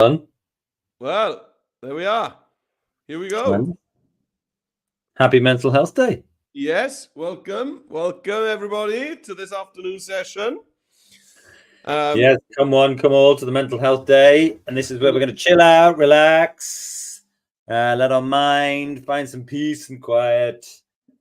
Done. Well, there we are. Here we go. Happy Mental Health Day. Yes, welcome everybody to this afternoon session. Yes, come all to the Mental Health Day, and this is where we're going to chill out, relax, let our mind find some peace and quiet.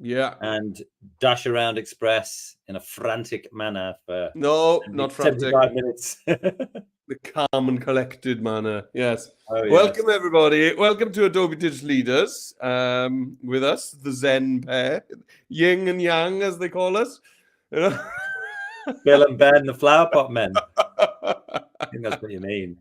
Yeah, and dash around Express in a frantic manner for not frantic. 75 minutes. The calm and collected manner. Yes. Oh, yes. Welcome everybody. Welcome to Adobe Digital Leaders. With us, the Zen pair, Yin and Yang, as they call us. Bill and Ben, the flower pot men. I think that's what you mean.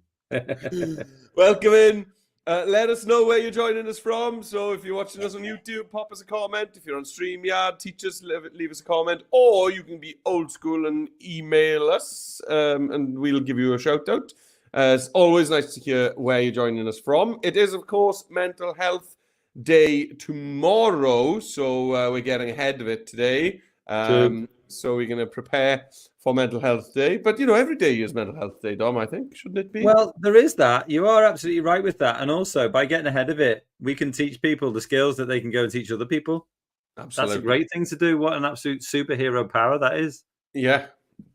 Welcome in. Let us know where you're joining us from. So if you're watching us on YouTube, pop us a comment. If you're on StreamYard, teach us, leave us a comment. Or you can be old school and email us, and we'll give you a shout out. It's always nice to hear where you're joining us from. It is, of course, Mental Health Day tomorrow, so we're getting ahead of it today. So we're going to prepare for Mental Health Day. But, every day is Mental Health Day, Dom, I think. Shouldn't it be? Well, there is that. You are absolutely right with that. And also, by getting ahead of it, we can teach people the skills that they can go and teach other people. Absolutely. That's a great thing to do. What an absolute superhero power that is. Yeah,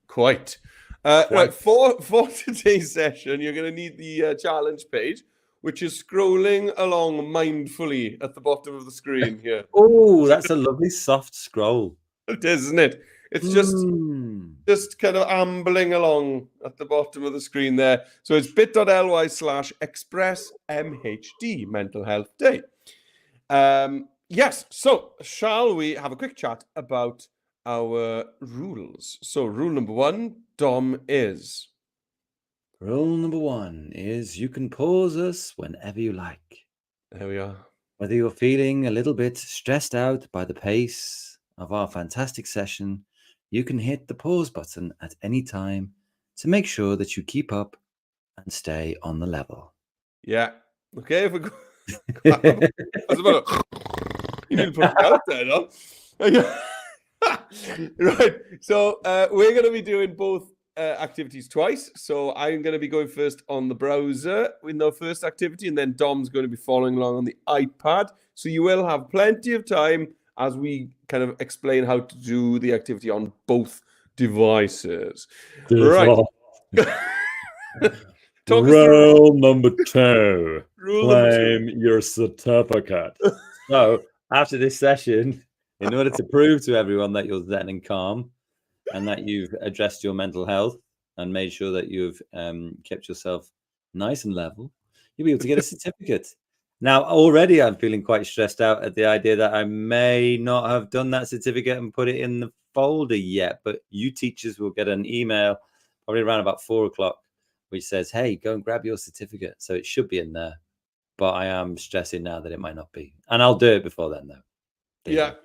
quite. Right, for today's session, you're going to need the challenge page, which is scrolling along mindfully at the bottom of the screen here. Oh, that's a lovely soft scroll. It is, isn't it? It's just kind of ambling along at the bottom of the screen there. So it's bit.ly/expressmhd Mental Health Day. Yes, so shall we have a quick chat about our rules? So rule number 1, Dom, is... Rule number 1 is you can pause us whenever you like. There we are. Whether you're feeling a little bit stressed out by the pace of our fantastic session, you can hit the pause button at any time to make sure that you keep up and stay on the level. Yeah. Okay, if we go... You need to put it out there, no? Right. So we're going to be doing both activities twice. So I'm going to be going first on the browser with the first activity, and then Dom's going to be following along on the iPad. So you will have plenty of time as we kind of explain how to do the activity on both devices. Right. Rule number 2. Claim your certificate. So after this session, in order to prove to everyone that you're zen and calm and that you've addressed your mental health and made sure that you've kept yourself nice and level, you'll be able to get a certificate. Now, already I'm feeling quite stressed out at the idea that I may not have done that certificate and put it in the folder yet, but you teachers will get an email probably around about 4 o'clock, which says, hey, go and grab your certificate. So it should be in there, but I am stressing now that it might not be. And I'll do it before then, though. Yeah.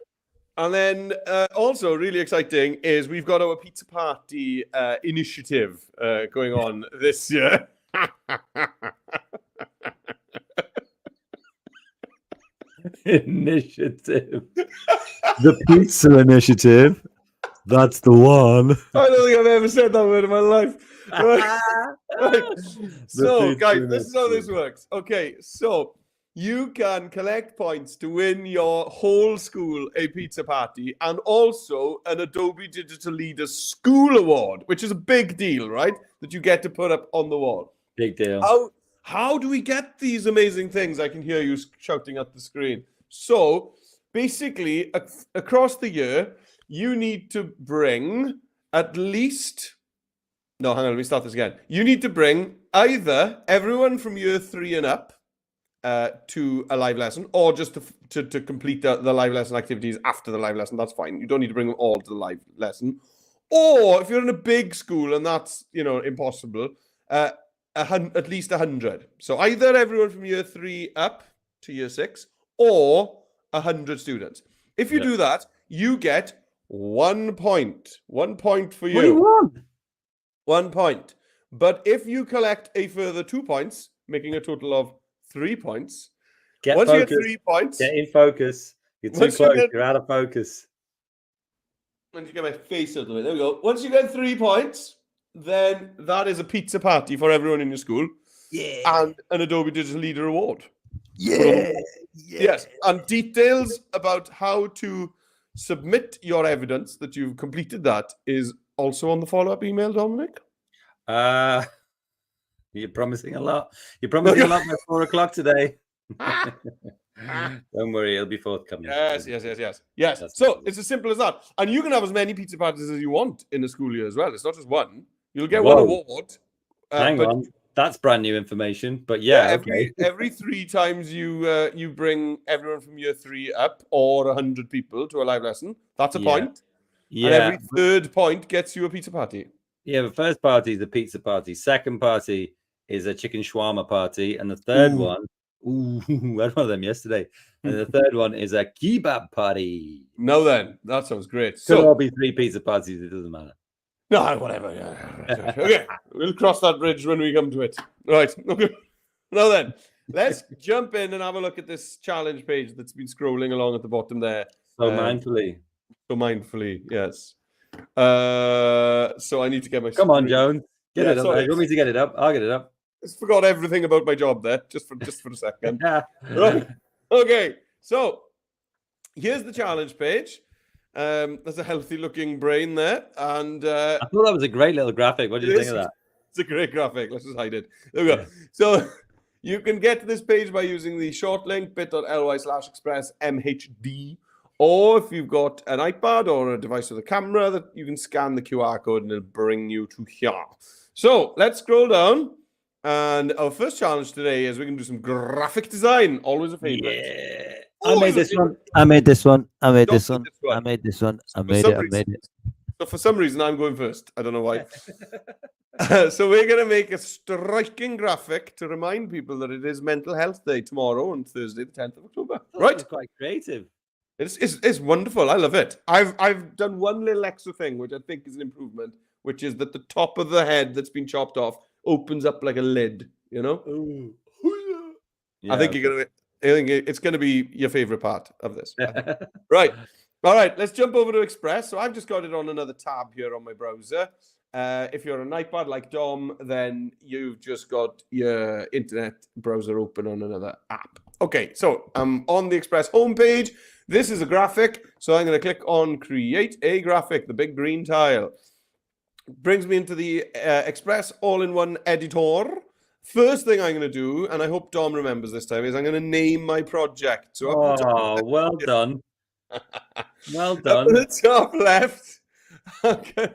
And then also really exciting is we've got our pizza party initiative going on this year. Initiative. The pizza initiative. That's the one. I don't think I've ever said that word in my life. Right. So, guys, this is how this works. Okay, so you can collect points to win your whole school a pizza party and also an Adobe Digital Leaders School Award, which is a big deal, right? That you get to put up on the wall. Big deal. How do we get these amazing things? I can hear you shouting at the screen. So basically, across the year, you need to bring at least... No, hang on, let me start this again. You need to bring either everyone from year 3 and up to a live lesson, or just to complete the live lesson activities after the live lesson. That's fine. You don't need to bring them all to the live lesson. Or if you're in a big school and that's impossible, at least 100. So either everyone from year 3 up to year 6, or 100 students. If you do that, you get 1 point. 1 point for you. 1 point. But if you collect a further 2 points, making a total of 3 points. Once you get 3 points... Get in focus. You're too close. You're out of focus. Once you get my face out of the way. There we go. Once you get 3 points, then that is a pizza party for everyone in your school. and an Adobe Digital Leader Award. Yeah. Yes, and details about how to submit your evidence that you've completed that is also on the follow-up email, Dominic. You're promising a lot. You're promising a lot by 4 o'clock today. Don't worry, it'll be forthcoming. Yes. So it's as simple as that. And you can have as many pizza parties as you want in the school year as well. It's not just one. You'll get one award. Hang on. That's brand new information. But yeah, okay. Every 3 times you bring everyone from year 3 up or 100 people to a live lesson, that's a point. Yeah. And every 3rd point gets you a pizza party. Yeah, the first party is the pizza party. Second party is a chicken shawarma party. And the third one, I had one of them yesterday. And the third one is a kebab party. No, then. That sounds great. Could all be 3 pizza parties. It doesn't matter. No, whatever. Yeah. Okay, we'll cross that bridge when we come to it. Right. Okay. Now then, let's jump in and have a look at this challenge page that's been scrolling along at the bottom there. So mindfully, yes. So I need to get my. Come on, Joan. Get it up. Sorry. You want me to get it up? I'll get it up. I just forgot everything about my job there, just for a second. Right. Okay. So here's the challenge page. There's a healthy-looking brain there, and I thought that was a great little graphic. What do you think of that? It's a great graphic. Let's just hide it. There we go. So you can get to this page by using the short link bit.ly/expressmhd, or if you've got an iPad or a device with a camera, that you can scan the QR code and it'll bring you to here. So let's scroll down, and our first challenge today is we can do some graphic design. Always a favorite. Yeah. I made this one. I made it. So for some reason, I'm going first. I don't know why. So we're going to make a striking graphic to remind people that it is Mental Health Day tomorrow on Thursday, the 10th of October. Right? It's quite creative. It's wonderful. I love it. I've done one little extra thing, which I think is an improvement, which is that the top of the head that's been chopped off opens up like a lid, you know? Ooh. Yeah, I think it's going to be your favorite part of this. Right. All right. Let's jump over to Express. So I've just got it on another tab here on my browser. If you're an iPad like Dom, then you've just got your internet browser open on another app. Okay. So I'm on the Express homepage. This is a graphic. So I'm going to click on Create a Graphic, the big green tile. Brings me into the Express all-in-one editor. First thing I'm going to do, and I hope Dom remembers this time, is I'm going to name my project. So well done. Well done. At the top left. Okay.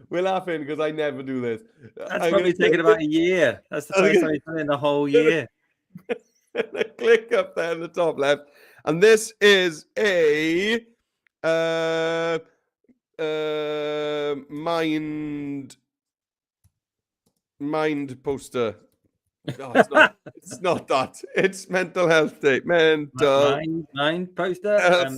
We're laughing because I never do this. That's probably taken about a year. That's the first time you've done it in the whole year. Click up there in the top left. And this is a mind poster. Oh, it's not that. It's Mental Health Day. Mind poster.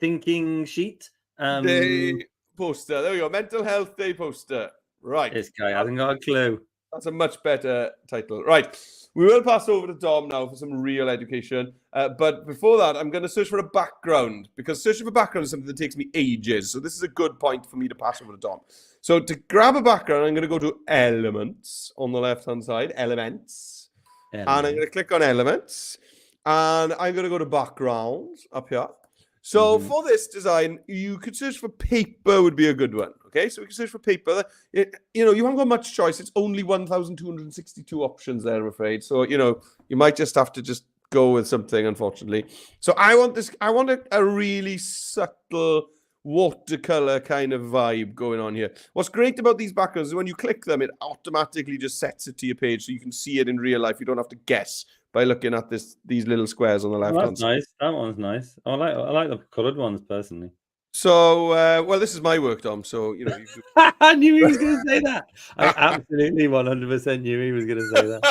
Thinking sheet. Day poster. There we go. Mental Health Day poster. Right. This guy hasn't got a clue. That's a much better title. Right. We will pass over to Dom now for some real education. But before that, I'm going to search for a background, because searching for background is something that takes me ages. So this is a good point for me to pass over to Dom. So to grab a background, I'm going to go to Elements on the left-hand side. Elements. And I'm going to click on Elements. And I'm going to go to Backgrounds up here. So for this design, you could search for paper would be a good one. Okay, so we can search for paper. You haven't got much choice. It's only 1,262 options there, I'm afraid. So, you might just have to just go with something, unfortunately. So I want a really subtle watercolor kind of vibe going on here. What's great about these backgrounds is when you click them, it automatically just sets it to your page so you can see it in real life. You don't have to guess by looking at these little squares on the left hand side. Nice. That one's nice. I like the coloured ones personally. So, well, this is my work, Dom. So, I knew he was going to say that. I absolutely 100% knew he was going to say that.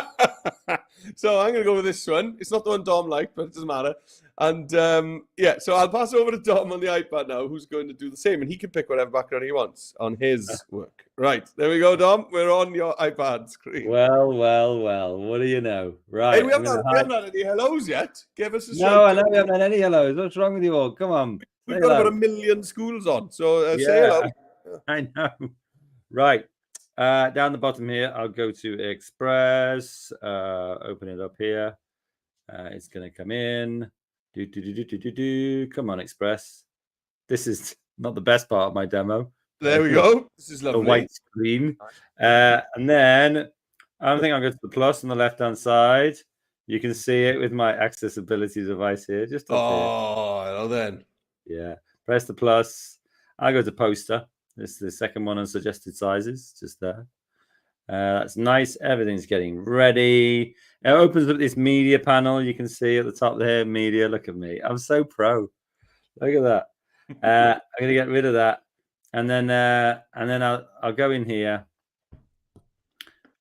So I'm going to go with this one. It's not the one Dom liked, but it doesn't matter. And so I'll pass over to Dom on the iPad now, who's going to do the same, and he can pick whatever background he wants on his work. Right, there we go, Dom. We're on your iPad screen. Well. What do you know? Right. Hey, we haven't had any hellos yet. Give us a shout. No, I know we haven't had any hellos. What's wrong with you all? Come on. We've got about 1 million schools on, so say hello. I know. Right. Down the bottom here, I'll go to Express. Open it up here. It's going to come in. Come on, Express. This is not the best part of my demo. There we go. This is lovely. The white screen. And then I think I'll go to the plus on the left-hand side. You can see it with my accessibility device here. Just up here. Well then. Yeah. Press the plus. I go to poster. This is the second one on suggested sizes. Just there. That's nice. Everything's getting ready. It opens up this media panel. You can see at the top there, media. Look at me. I'm so pro. Look at that. I'm gonna get rid of that, and then I'll go in here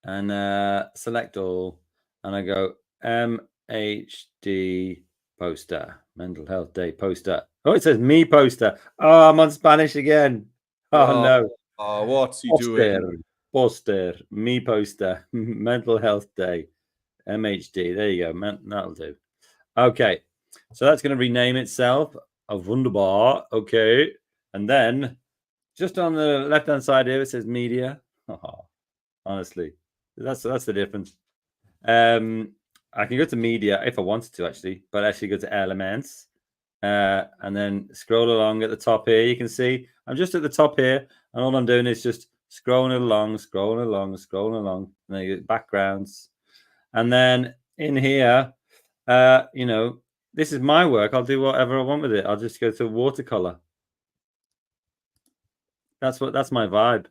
and select all, and I go MHD poster, Mental Health Day poster. Oh, it says me poster. Oh, I'm on Spanish again. Oh no. Oh, what's he doing? Poster, me poster, Mental Health Day, MHD. There you go. That'll do. Okay, so that's going to rename itself. Wunderbar. Okay, and then just on the left-hand side here, it says media. Oh, honestly, that's the difference. I can go to media if I wanted to, actually, but actually go to elements, and then scroll along at the top here. You can see I'm just at the top here, and all I'm doing is just scrolling along, and then you get backgrounds. And then in here, this is my work. I'll do whatever I want with it. I'll just go to watercolor. That's my vibe.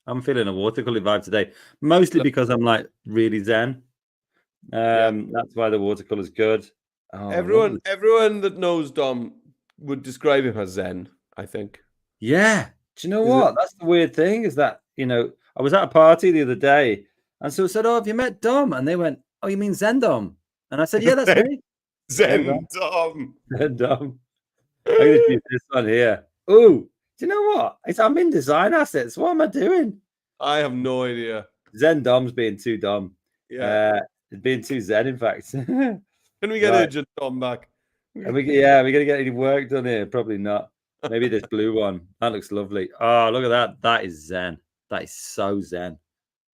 I'm feeling a watercolor vibe today, mostly because I'm like really zen. That's why the watercolor is good. Oh, everyone that knows Dom would describe him as zen, I think. Yeah. Do you know what? That's the weird thing is that, I was at a party the other day and so I said, "Oh, have you met Dom?" And they went, "Oh, you mean Zen Dom?" And I said, "Yeah, that's me." Zen Dom. Zen Dom. I'm going to use this one here. Ooh, do you know what? I'm in design assets. What am I doing? I have no idea. Zen Dom's being too dumb. Yeah. It's being too zen, in fact. Can we get Urgent Dom back? We're going to get any work done here. Probably not. Maybe this blue one. That looks lovely. Oh, look at that. That is zen. That is so zen.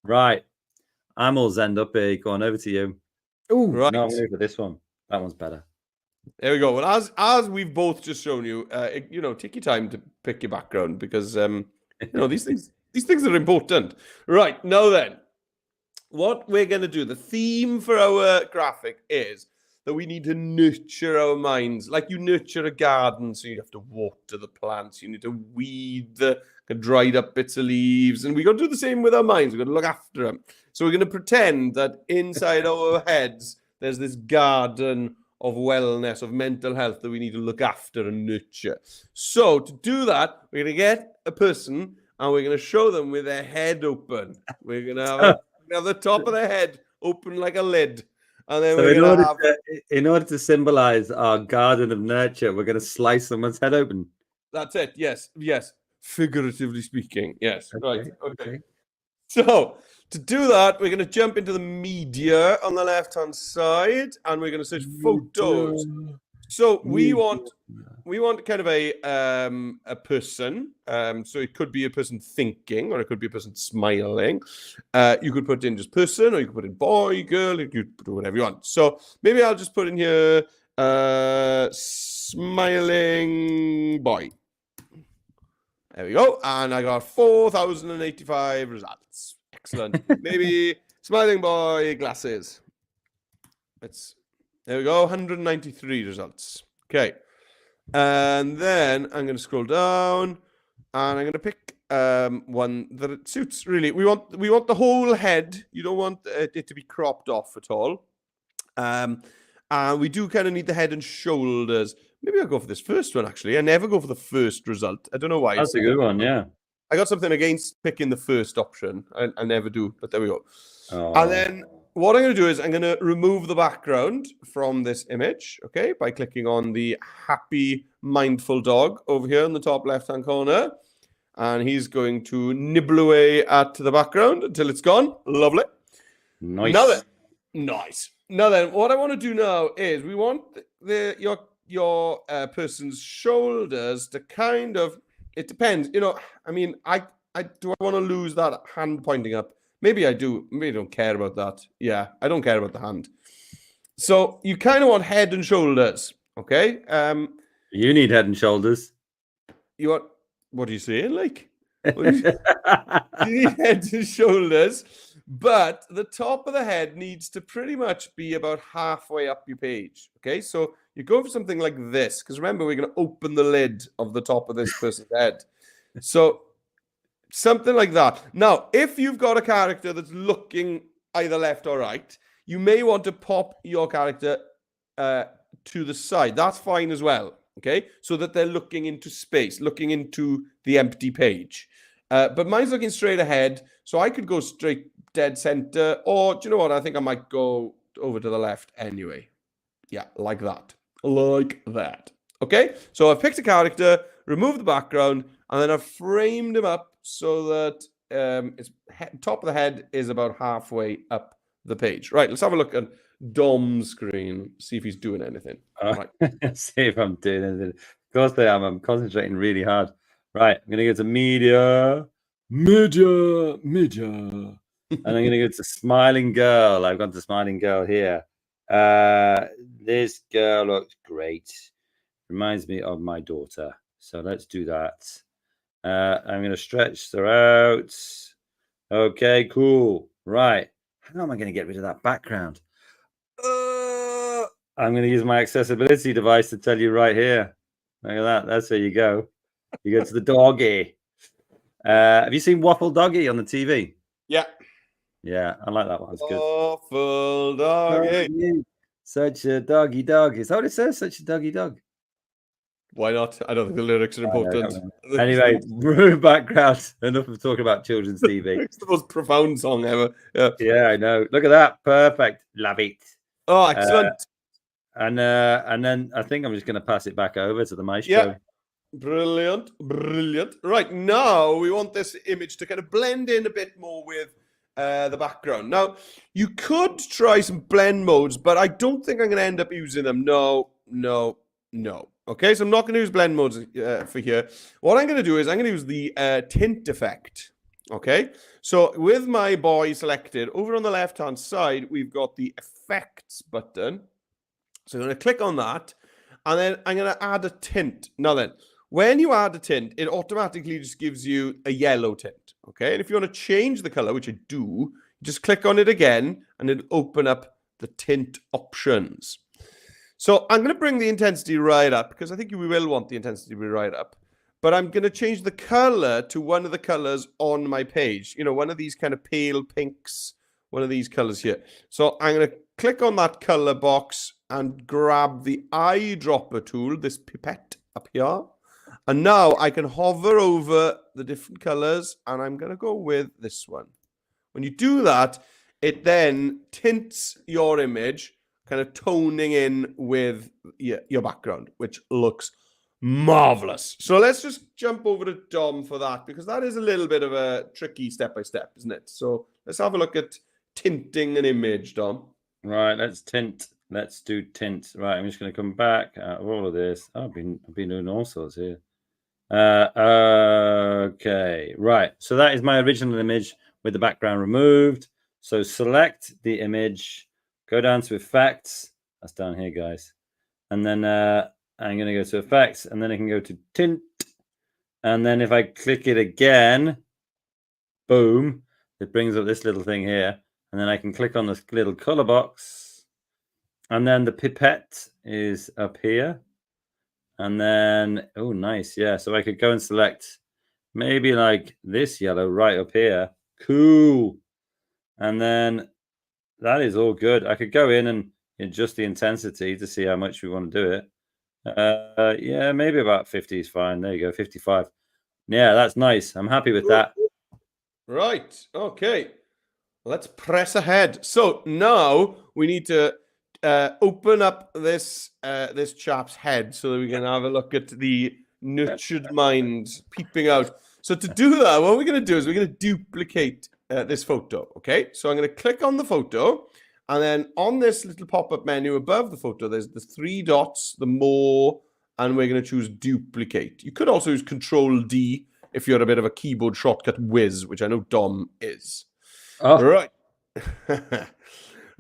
Right. I'm all zened up here. Go on, over to you. Oh, right. No, I'm going for this one. That one's better. There we go. Well, as we've both just shown you, take your time to pick your background because these things are important. Right, now then, what we're going to do, the theme for our graphic is that we need to nurture our minds like you nurture a garden. So you have to water the plants, you need to weed the dried up bits of leaves, and we got to do the same with our minds. We've got to look after them. So we're going to pretend that inside our heads there's this garden of wellness, of mental health that we need to look after and nurture. So to do that, we're going to get a person and we're going to show them with their head open. We're going to have the top of their head open like a lid. And then in order to symbolize our garden of nurture, we're going to slice someone's head open. That's it. Yes. Figuratively speaking. Yes. Okay. Right. Okay. So to do that, we're going to jump into the media on the left-hand side, and we're going to search photos. So we want kind of a person. So it could be a person thinking, or it could be a person smiling. You could put in just person, or you could put in boy, girl. You could do whatever you want. So maybe I'll just put in here smiling boy. There we go. And I got 4,085 results. Excellent. Maybe smiling boy glasses. There we go. 193 results. Okay. And then I'm going to scroll down and I'm going to pick one that it suits really. We want the whole head. You don't want it to be cropped off at all. And we do kind of need the head and shoulders. Maybe I'll go for this first one, actually. I never go for the first result. I don't know why. That's a good one, yeah. I got something against picking the first option. I never do, but there we go. Oh. And then what I'm going to do is I'm going to remove the background from this image, okay, by clicking on the happy, mindful dog over here in the top left-hand corner. And he's going to nibble away at the background until it's gone. Lovely. Nice. Nice. Now then, what I want to do now is we want your person's shoulders to kind of, it depends. I mean, do I want to lose that hand pointing up? Maybe I do. Maybe I don't care about that. Yeah, I don't care about the hand. So you kind of want head and shoulders, okay? You need head and shoulders. You want, what are you saying? Like, you need head and shoulders, but the top of the head needs to pretty much be about halfway up your page. Okay, so you go for something like this, because remember, we're going to open the lid of the top of this person's head. So something like that. Now, if you've got a character that's looking either left or right, you may want to pop your character to the side. That's fine as well. Okay, so that they're looking into space, looking into the empty page. But mine's looking straight ahead, so I could go straight dead center, or do you know what? I think I might go over to the left anyway. Yeah, like that. Like that. Okay, so I've picked a character, removed the background, and then I've framed him up so that its top of the head is about halfway up the page. Right, let's have a look at Dom's screen, see if he's doing anything. Right. See if I'm doing anything. Of course I am. I'm concentrating really hard. Right, I'm going to go to media. And I'm going to go to smiling girl. I've gone to smiling girl here. This girl looks great. Reminds me of my daughter. So let's do that. I'm going to stretch her out. Okay, cool. Right. How am I going to get rid of that background? I'm going to use my accessibility device to tell you right here. Look at that. That's where you go. You go to the doggy. Have you seen Waffle Doggy on the TV? Yeah. Yeah, I like that one. It's good. Waffle Doggy. Such a doggy dog. Is that what it says? Such a doggy dog. Why not? I don't think the lyrics are important. Anyway, rude background. Enough of talking about children's TV. It's the most profound song ever. Yeah, I know. Look at that. Perfect. Love it. Oh, excellent. And then I think I'm just going to pass it back over to the maestro. Yeah. Brilliant. Right, now we want this image to kind of blend in a bit more with the background. Now, you could try some blend modes, but I don't think I'm going to end up using them. No. Okay, so I'm not going to use blend modes for here. What I'm going to do is I'm going to use the tint effect. Okay, so with my boy selected, over on the left-hand side, we've got the effects button. So I'm going to click on that, and then I'm going to add a tint. Now then, when you add a tint, it automatically just gives you a yellow tint. Okay, and if you want to change the color, which I do, just click on it again, and it'll open up the tint options. So I'm going to bring the intensity right up, because I think we will want the intensity to be right up. But I'm going to change the color to one of the colors on my page. You know, one of these kind of pale pinks, one of these colors here. So I'm going to click on that color box and grab the eyedropper tool, this pipette up here. And now I can hover over the different colors, and I'm going to go with this one. When you do that, it then tints your image, kind of toning in with your background, which looks marvelous. So let's just jump over to Dom for that, because that is a little bit of a tricky step-by-step, isn't it? So let's have a look at tinting an image, Dom. Right, let's tint. Let's do tint. Right, I'm just going to come back out of all of this. Oh, I've been doing all sorts here. Okay, right. So that is my original image with the background removed. So select the image, go down to effects. That's down here, guys. And then I'm going to go to effects, and then I can go to tint. And then if I click it again, boom, it brings up this little thing here. And then I can click on this little color box. And then the pipette is up here. And then, oh, nice. Yeah. So I could go and select maybe like this yellow right up here. Cool. And then that is all good. I could go in and adjust the intensity to see how much we want to do it. Yeah, maybe about 50 is fine. There you go, 55. Yeah, that's nice. I'm happy with that. Right. Okay. Let's press ahead. So now we need to open up this this chap's head so that we can have a look at the nurtured mind peeping out. So to do that, what we're going to do is we're going to duplicate this photo. Okay. So I'm going to click on the photo. And then on this little pop-up menu above the photo, there's the 3 dots, the more, and we're going to choose duplicate. You could also use Control D if you're a bit of a keyboard shortcut whiz, which I know Dom is. Oh, Right.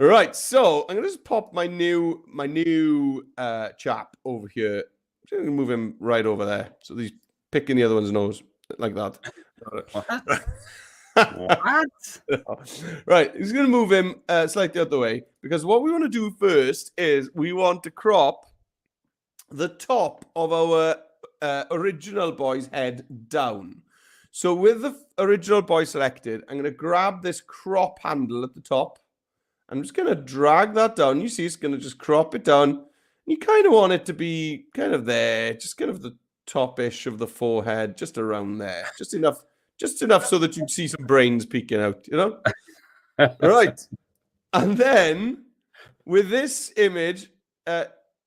Right. So I'm gonna just pop my new chap over here. I'm just gonna move him right over there. So he's picking the other one's nose like that. what? Right. He's gonna move him slightly the other way because what we want to do first is we want to crop the top of our original boy's head down. So with the original boy selected, I'm going to grab this crop handle at the top. I'm just going to drag that down. You see, it's going to just crop it down. You kind of want it to be kind of there, just kind of the top-ish of the forehead, just around there. Just enough so that you'd see some brains peeking out, you know? Right. And then with this image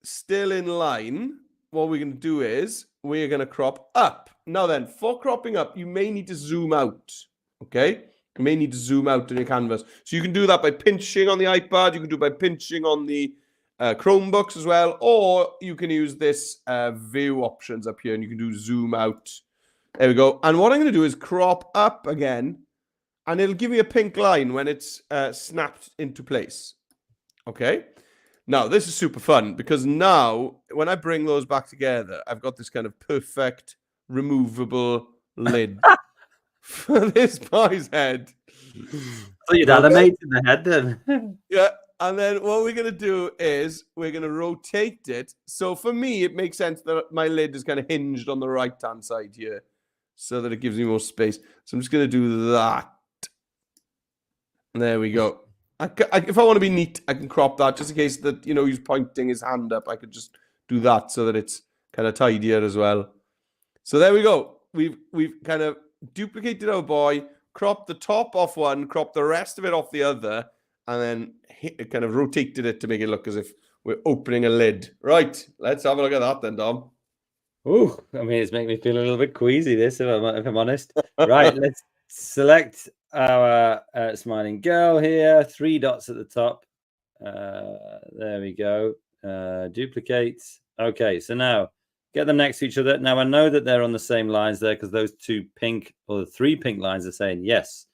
still in line, what we're going to do is we're going to crop up. Now then, for cropping up, you may need to zoom out, okay? You may need to zoom out in your canvas. So you can do that by pinching on the iPad. You can do it by pinching on the Chromebooks as well. Or you can use this view options up here and you can do zoom out. There we go. And what I'm going to do is crop up again. And it'll give me a pink line when it's snapped into place. Okay? Now, this is super fun because now, when I bring those back together, I've got this kind of perfect removable lid for this boy's head. So you'd animate in the head then? Yeah, and then what we're going to do is we're going to rotate it. So for me, it makes sense that my lid is kind of hinged on the right-hand side here so that it gives me more space. So I'm just going to do that. There we go. If I want to be neat, I can crop that just in case that, you know, he's pointing his hand up. I could just do that so that it's kind of tidier as well. So there we go. We've kind of duplicated our boy, cropped the top off one, cropped the rest of it off the other, and then kind of rotated it to make it look as if we're opening a lid. Right, let's have a look at that then, Dom. Ooh, I mean, it's making me feel a little bit queasy, this, if I'm honest. Right, let's select our smiling girl here. 3 dots at the top. There we go. Duplicate. Okay, so now get them next to each other. Now I know that they're on the same lines there because those 2 pink or the 3 pink lines are saying yes,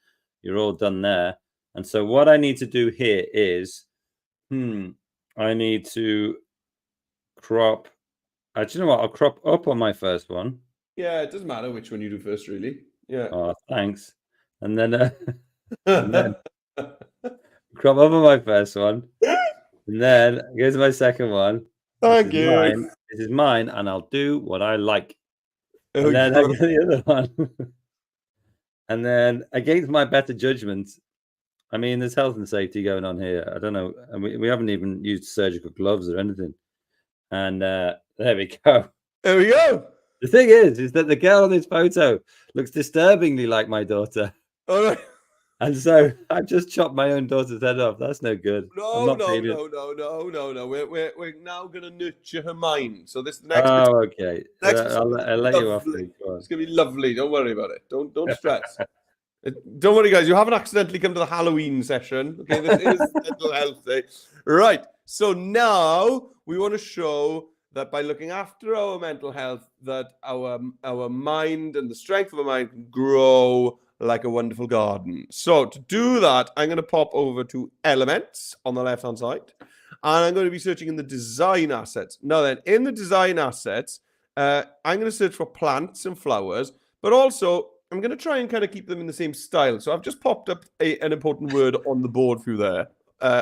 you're all done there. And so what I need to do here is, I need to crop. Do you know what? I'll crop up on my first one. Yeah, it doesn't matter which one you do first, really. Yeah. Oh, thanks. And then, crop up on my first one. And then go to my second one. Thank you. This is mine, and I'll do what I like. Oh, And then I get the other one. And then, against my better judgment, I mean, there's health and safety going on here. I don't know. We haven't even used surgical gloves or anything. And there we go. There we go. The thing is that the girl on this photo looks disturbingly like my daughter. All right. And so I've just chopped my own daughter's head off. That's no good. No. We're now gonna nurture her mind. So this next. Oh, okay. I'll let you off. It's gonna be lovely. Don't worry about it. Don't stress. Don't worry, guys. You haven't accidentally come to the Halloween session. Okay, this is mental health day. Right. So now we want to show that by looking after our mental health, that our mind and the strength of our mind can grow like a wonderful garden. So to do that, I'm going to pop over to Elements on the left-hand side, and I'm going to be searching in the Design Assets. Now then, in the Design Assets, I'm going to search for plants and flowers, but also I'm going to try and kind of keep them in the same style. So I've just popped up an important word on the board for you there,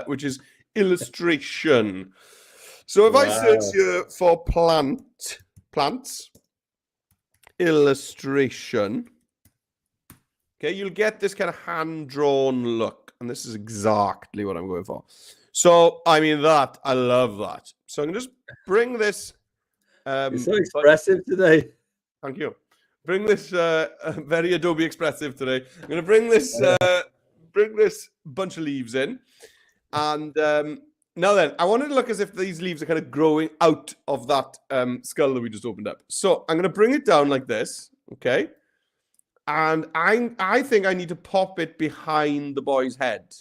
which is illustration. So if I search here for plants, illustration, okay, you'll get this kind of hand-drawn look. And this is exactly what I'm going for. So, I mean, I love that. So I'm going to just bring this. You're so expressive today. Thank you. Bring this very Adobe expressive today. I'm going to bring this bunch of leaves in. And now then, I want it to look as if these leaves are kind of growing out of that skull that we just opened up. So I'm going to bring it down like this, okay? And I think I need to pop it behind the boy's head,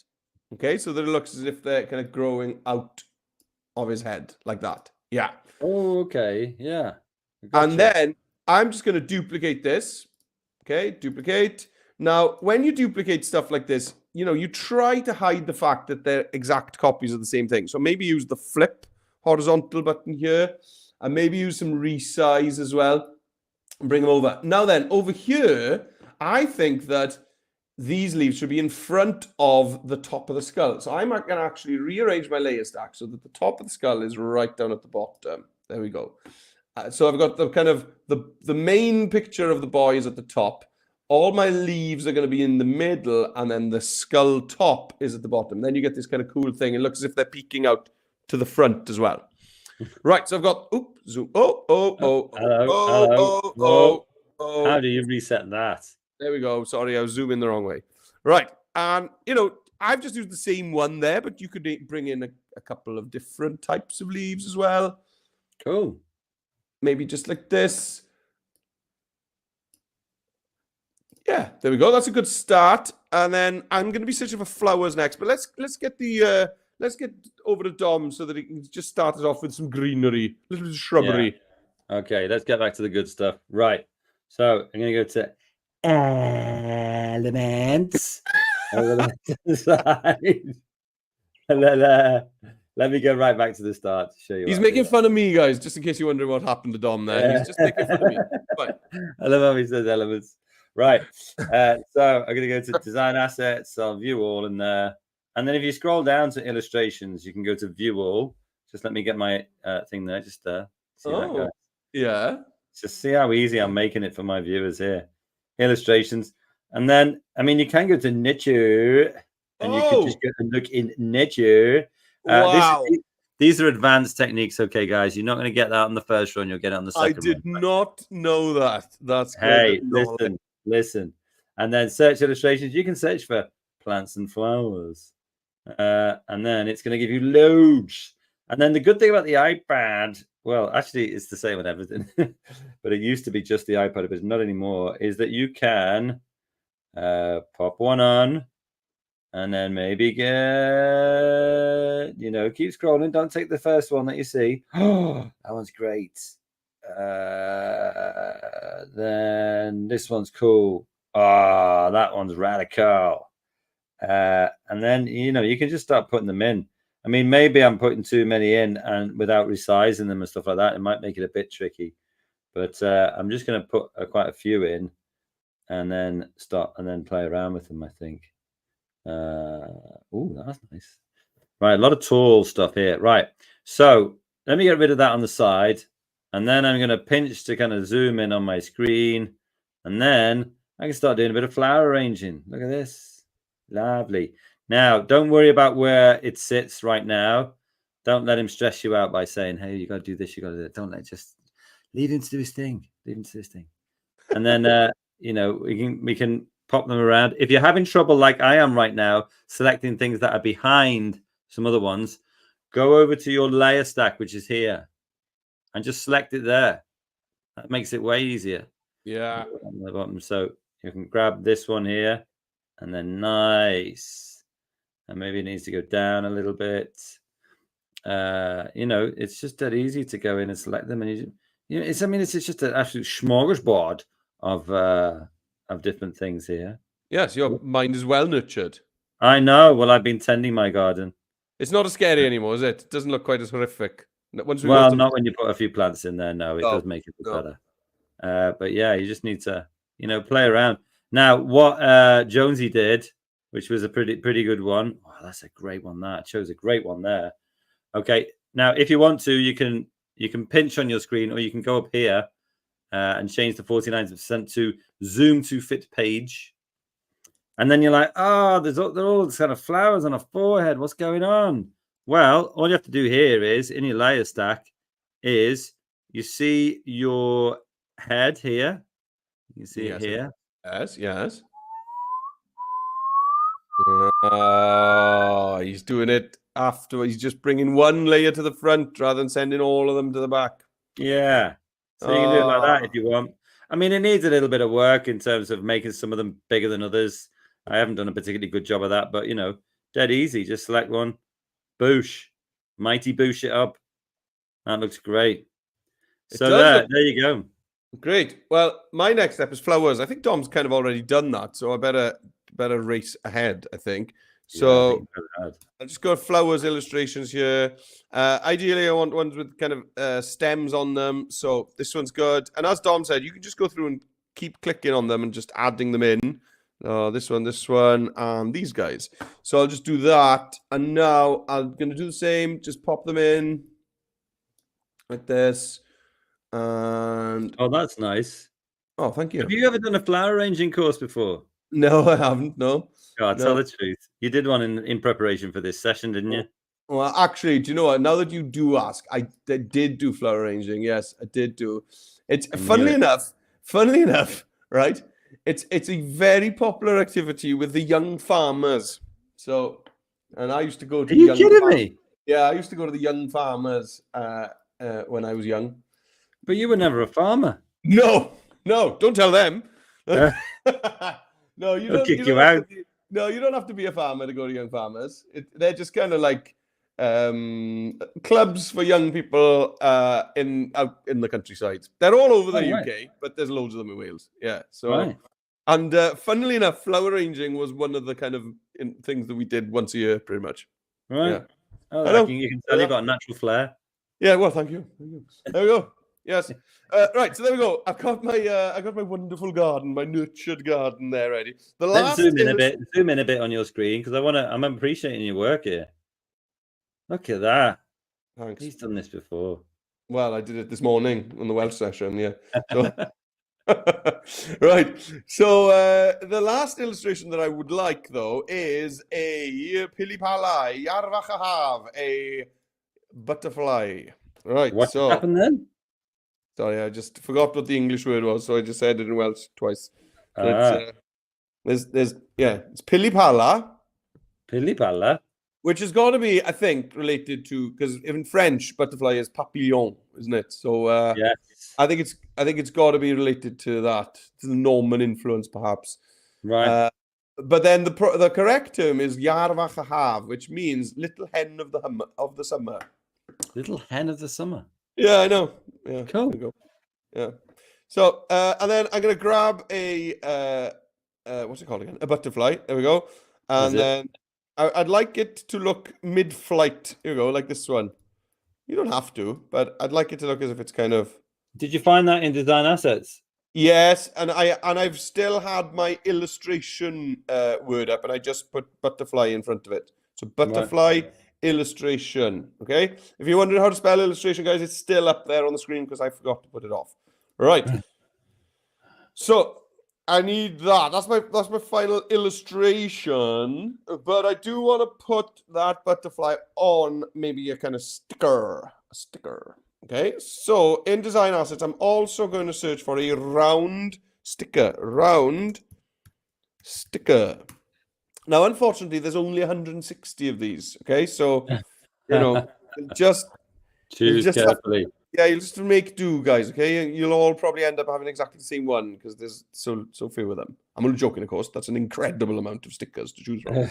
okay? So that it looks as if they're kind of growing out of his head like that. Yeah. Oh, okay. Yeah. And then I'm just going to duplicate this, Okay, duplicate. Now, when you duplicate stuff like this, you try to hide the fact that they're exact copies of the same thing. So maybe use the flip horizontal button here, and maybe use some resize as well, and bring them over. Now then, over here, I think that these leaves should be in front of the top of the skull. So I'm going to actually rearrange my layer stack so that the top of the skull is right down at the bottom. There we go. So I've got the kind of the main picture of the boy is at the top. All my leaves are going to be in the middle, and then the skull top is at the bottom. Then you get this kind of cool thing. It looks as if they're peeking out to the front as well. Right, so I've got zoom. Oh. How do you reset that? There we go. Sorry, I was zooming the wrong way. Right, and I've just used the same one there, but you could bring in a couple of different types of leaves as well. Cool. Maybe just like this. Yeah, there we go. That's a good start. And then I'm going to be searching for flowers next. But let's get over to Dom so that he can just start it off with some greenery, a little bit of shrubbery. Yeah. Okay, let's get back to the good stuff. Right. So I'm going to go to elements over the side. And then let me go right back to the start to show you. He's making fun of me, guys, just in case you're wondering what happened to Dom there. Yeah. He's just making fun of me. Right. I love how he says elements. Right. So I'm going to go to design assets. I'll view all in there. And then if you scroll down to illustrations, you can go to view all. Just let me get my thing there. Just see that, guys. Yeah. Just see how easy I'm making it for my viewers here. Illustrations. And then, I mean, you can go to nature and you can just go and look in nature. Wow. These are advanced techniques. Okay, guys, you're not going to get that on the first run. You'll get it on the second run. I did not know that. That's hey, listen. And then search illustrations. You can search for plants and flowers. And then it's going to give you loads. And then the good thing about the iPad, well, actually, it's the same with everything, but it used to be just the iPad, but it's not anymore, is that you can pop one on and then maybe keep scrolling. Don't take the first one that you see. Oh, that one's great. Then this one's cool. Ah, that one's radical. And then, you can just start putting them in. I mean, maybe I'm putting too many in and without resizing them and stuff like that. It might make it a bit tricky. But I'm just going to put quite a few in and then play around with them, I think. Oh, that's nice. Right, a lot of tall stuff here. Right, so let me get rid of that on the side. And then I'm going to pinch to kind of zoom in on my screen. And then I can start doing a bit of flower arranging. Look at this. Lovely. Now, don't worry about where it sits right now. Don't let him stress you out by saying, hey, you got to do this, you got to do that. Don't just leave him to do his thing. Leave him to do his thing. And then, we can pop them around. If you're having trouble like I am right now, selecting things that are behind some other ones, go over to your layer stack, which is here, and just select it there. That makes it way easier. Yeah. On the bottom. So you can grab this one here, and then nice. And maybe it needs to go down a little bit. It's just that easy to go in and select them, and it's just an absolute smorgasbord of different things here. Yes, your mind is well nurtured. I know. Well, I've been tending my garden. It's not as scary anymore, is it? It doesn't look quite as horrific. Not when you put a few plants in there. No, it does make it look better. But yeah, you just need to, play around. Now, what Jonesy did, which was a pretty good one. Oh, that's a great one. That chose a great one there. Okay. Now, if you want to, you can pinch on your screen, or you can go up here and change the 49% to zoom to fit page. And then you're like, they're all kind of flowers on a forehead. What's going on? Well, all you have to do here is, in your layer stack, is you see your head here. You see it here. Yes. Oh, he's doing it after. He's just bringing one layer to the front rather than sending all of them to the back. Yeah. So you can do it like that if you want. I mean, it needs a little bit of work in terms of making some of them bigger than others. I haven't done a particularly good job of that, but, dead easy. Just select one. Boosh. Mighty boosh it up. That looks great. So there you go. Great. Well, my next step is flowers. I think Dom's kind of already done that, so I better race ahead, I think. So Yeah, I think you better add. I'll just go flowers illustrations here. Ideally, I want ones with kind of stems on them. So this one's good. And as Dom said, you can just go through and keep clicking on them and just adding them in. This one, and these guys. So I'll just do that. And now I'm going to do the same. Just pop them in like this. And Oh, that's nice. oh, thank you. Have you ever done a flower arranging course before? No, I haven't. No. God, tell the truth. You did one in preparation for this session, didn't you? Well, actually, do you know what? Now that you do ask, I did do flower arranging. Yes, I did do. It's funnily enough, right? It's a very popular activity with the young farmers. So, and I used to go to. Are you kidding me? Yeah, I used to go to the young farmers when I was young. But you were never a farmer. No, don't tell them. No, you They'll don't. kick you out. No, you don't have to be a farmer to go to young farmers. They're just kind of like clubs for young people out in the countryside. They're all over the UK, but there's loads of them in Wales. Yeah. So, and funnily enough, flower arranging was one of the kind of things that we did once a year, pretty much. Right. Yeah. Oh, you can tell you've got a natural flair. Yeah. Well, thank you. There we go. Yes. Right. So there we go. I've got my wonderful garden, my nurtured garden there ready. Let's zoom in a bit on your screen because I'm appreciating your work here. Look at that. Thanks. He's done this before. Well, I did it this morning on the Welsh session. Yeah. So, right. So the last illustration that I would like though is a pilipalai yarvachahav, a butterfly. Right. What happened then? Sorry, I just forgot what the English word was, so I just said it in Welsh twice. So it's pilipala. Pilipala. Which has got to be, I think, related to, because in French, butterfly is papillon, isn't it? So yes. I think it's got to be related to that, to the Norman influence, perhaps. Right. But then the correct term is yarvachahav, which means little hen of the summer. Little hen of the summer. Yeah, I know. Yeah, cool. There we go. Yeah. So and then I'm gonna grab a what's it called again? A butterfly. There we go. And then I'd like it to look mid-flight. Here we go, like this one. You don't have to, but I'd like it to look as if it's kind of. Did you find that in design assets? Yes, and I've still had my illustration word up, and I just put butterfly in front of it. So butterfly illustration. Okay. If you're wondering how to spell illustration, guys, it's still up there on the screen because I forgot to put it off. Right. So I need that. That's my final illustration. But I do want to put that butterfly on maybe a kind of sticker. A sticker. Okay. So in design assets, I'm also going to search for a round sticker. Round sticker. Now, unfortunately, there's only 160 of these. Okay, so you know, just choose carefully. You'll just make do, guys. Okay, you'll all probably end up having exactly the same one because there's so few of them. I'm only joking, of course. That's an incredible amount of stickers to choose from.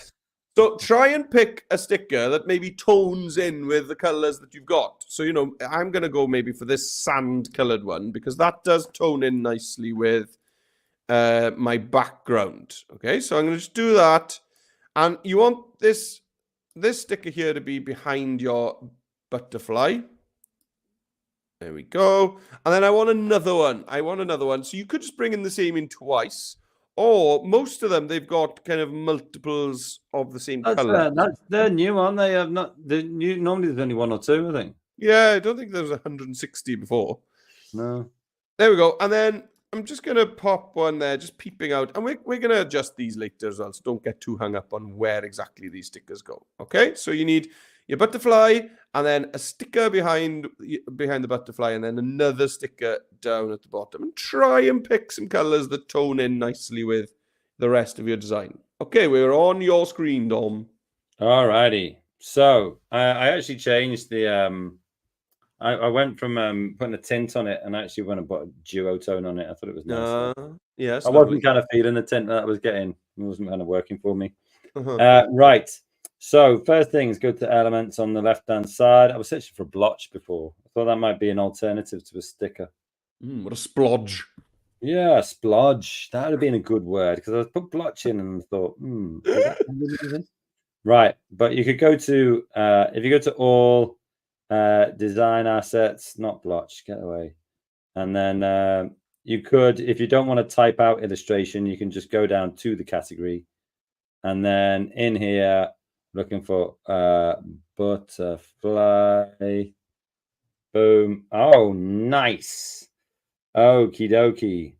So try and pick a sticker that maybe tones in with the colors that you've got. So you know, I'm gonna go maybe for this sand-colored one because that does tone in nicely with my background. Okay, so I'm gonna just do that. And you want this sticker here to be behind your butterfly. There we go. And then I want another one. So you could just bring in the same in twice. Or most of them, they've got kind of multiples of the same color. They're new, aren't they? Normally there's only one or two, I think. Yeah, I don't think there was 160 before. No. There we go. And then I'm just going to pop one there, just peeping out. And we're going to adjust these later as well, so don't get too hung up on where exactly these stickers go. Okay, so you need your butterfly, and then a sticker behind the butterfly, and then another sticker down at the bottom. And try and pick some colors that tone in nicely with the rest of your design. Okay, we're on your screen, Dom. All righty. So I actually changed the... I went from putting a tint on it and actually went and put a duotone on it. I thought it was nice. Yes. I wasn't kind of feeling the tint that I was getting. It wasn't kind of working for me. Right. So first thing is go to elements on the left-hand side. I was searching for blotch before. I thought that might be an alternative to a sticker. What a splodge. Yeah, splodge. That would have been a good word because I put blotch in and thought, does that sound good, anything? Right, but you could go to if you go to all design assets, not blotch, get away, and then you could, if you don't want to type out illustration, you can just go down to the category, and then in here looking for butterfly. Boom. Oh, nice. Okie dokie.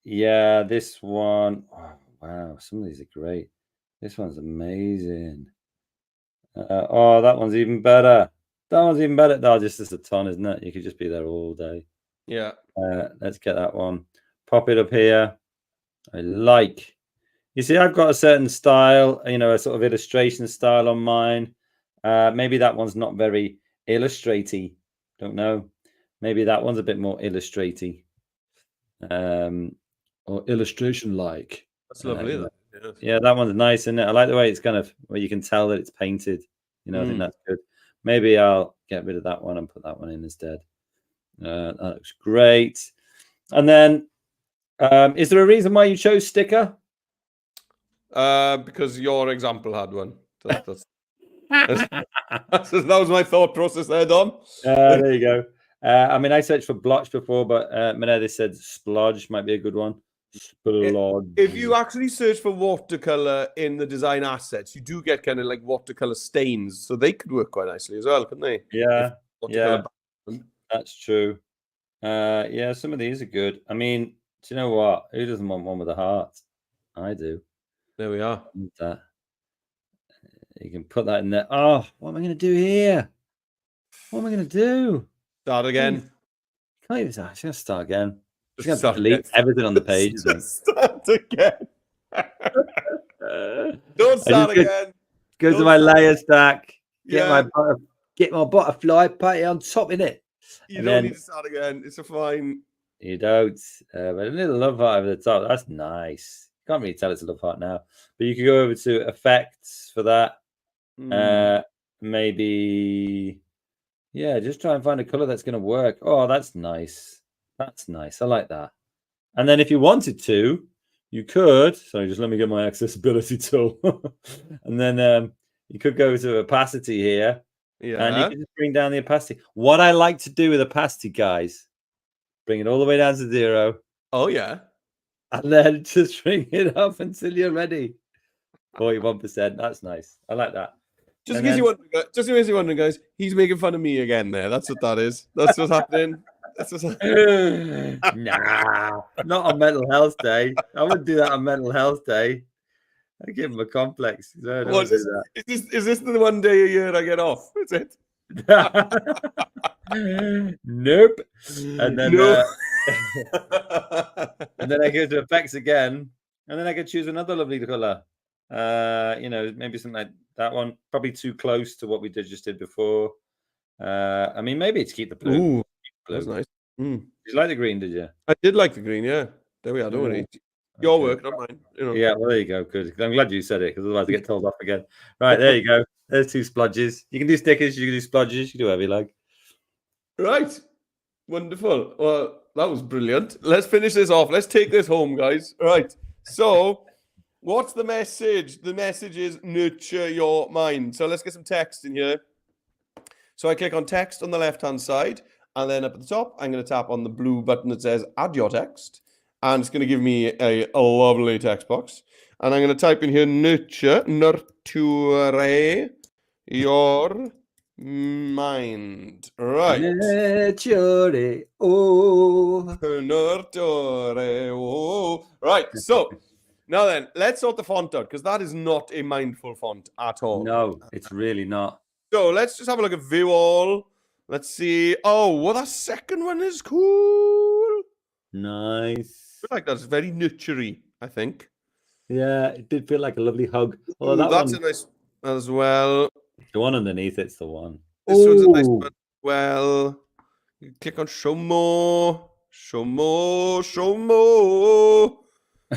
Yeah, this one. Oh, wow, some of these are great. This one's amazing. Oh, that one's even better. That one's even better. No, just a ton, isn't it? You could just be there all day. Yeah. Let's get that one. Pop it up here. I like. You see, I've got a certain style, a sort of illustration style on mine. Maybe that one's not very illustratey. Don't know. Maybe that one's a bit more illustratey. Or illustration like. That's lovely. Yes. Yeah, that one's nice, isn't it? I like the way it's kind of where you can tell that it's painted. I think that's good. Maybe I'll get rid of that one and put that one in instead. That looks great. And then, is there a reason why you chose sticker? Because your example had one. That was my thought process there, Dom. There you go. I mean, I searched for blotch before, but Menedis said splodge might be a good one. Splodge. If you actually search for watercolor in the design assets, you do get kind of like watercolor stains, so they could work quite nicely as well, couldn't they? Yeah, that's true. Yeah, some of these are good. I mean, do you know what? Who doesn't want one with a heart? I do. There we are. That. You can put that in there. Oh, what am I going to do here? What am I going to do? Start again. Can't even. I'm going to start again. Just I'm going to delete everything on the page. Start again. Don't start again. Go to my layer stack. Get my butterfly, put it on top in it. You don't need to start again. It's a fine. You don't. But a little love heart over the top. That's nice. Can't really tell it's a love heart now. But you could go over to effects for that. Maybe. Yeah, just try and find a color that's going to work. Oh, that's nice. That's nice. I like that. And then if you wanted to, you could. Sorry, just let me get my accessibility tool. And then you could go to opacity here. Yeah. And you can just bring down the opacity. What I like to do with opacity, guys, bring it all the way down to 0. Oh, yeah. And then just bring it up until you're ready. 41%. That's nice. I like that. Just in case you're wondering, guys, he's making fun of me again there. That's what that is. That's what's happening. That's what's happening. Nah, not on Mental Health Day. I wouldn't do that on Mental Health Day. I give him a complex. No, Is this the one day a year I get off? Is it? Nope. And then and then I go to effects again, and then I could choose another lovely color. Maybe something like that one. Probably too close to what we just did before. I mean, maybe to keep the blue. Ooh, that's nice. Did you like the green? Did you? I did like the green. Yeah, there we are. Don't worry. Your work, not mine. Yeah, well, there you go. Good. I'm glad you said it because otherwise I get told off again. Right, there you go. There's 2 splodges. You can do stickers. You can do splodges. You can do whatever you like. Right. Wonderful. Well, that was brilliant. Let's finish this off. Let's take this home, guys. Right. So, what's the message? The message is nurture your mind. So let's get some text in here. So I click on text on the left-hand side, and then up at the top, I'm going to tap on the blue button that says add your text. And it's going to give me a lovely text box. And I'm going to type in here nurture your mind. Right. Nurture, oh. Nurture, oh. Right. So now then, let's sort the font out because that is not a mindful font at all. No, it's really not. So let's just have a look at view all. Let's see. Oh, well, that second one is cool. Nice. I like that. It's very nurturing, I think. Yeah, it did feel like a lovely hug. Oh, that's a nice as well. The one underneath it's the one. This one's a nice one as well. You click on show more. Show more. Show more.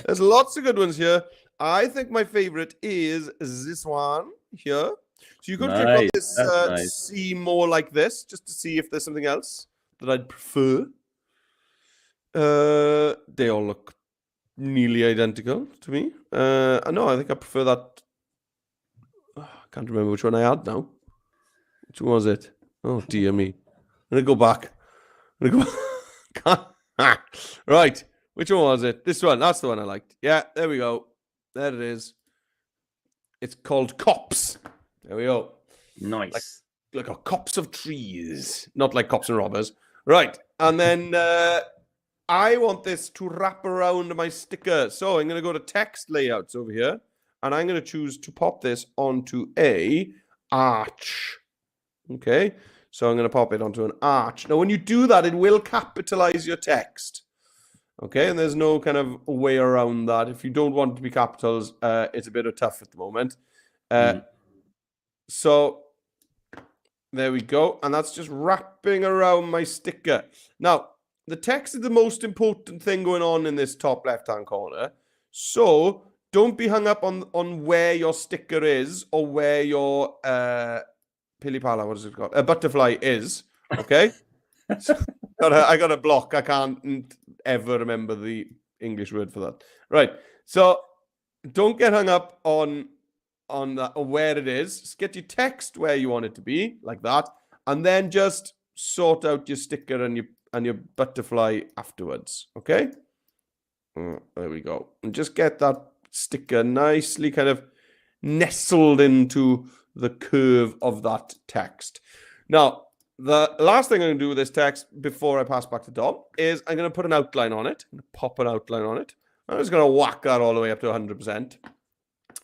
There's lots of good ones here. I think my favorite is this one here. So you could click on this, see more like this, just to see if there's something else that I'd prefer. They all look nearly identical to me. No, I think I prefer that. I can't remember which one I had now. Which one was it? Oh dear me. I'm gonna go back. I'm gonna go right. Which one was it? This one. That's the one I liked. Yeah, there we go. There it is. It's called Cops. There we go. Nice. Like a copse of trees. Not like cops and robbers. Right. And then I want this to wrap around my sticker. So I'm going to go to text layouts over here. And I'm going to choose to pop this onto a arch. Okay. So I'm going to pop it onto an arch. Now, when you do that, it will capitalize your text. Okay. And there's no kind of way around that. If you don't want it to be capitals, it's a bit of tough at the moment. So there we go. And that's just wrapping around my sticker. Now, the text is the most important thing going on in this top left-hand corner. So don't be hung up on where your sticker is or where your pilipala, what is it called? A butterfly is. Okay? So I got a block. I can't ever remember the English word for that. Right. So don't get hung up on that or where it is. Just get your text where you want it to be, like that, and then just sort out your sticker and your butterfly afterwards. Okay. There we go. And just get that sticker nicely kind of nestled into the curve of that text. Now, the last thing I'm going to do with this text before I pass back to Dom is I'm going to put an outline on it. I'm going to pop an outline on it. I'm just going to whack that all the way up to 100%.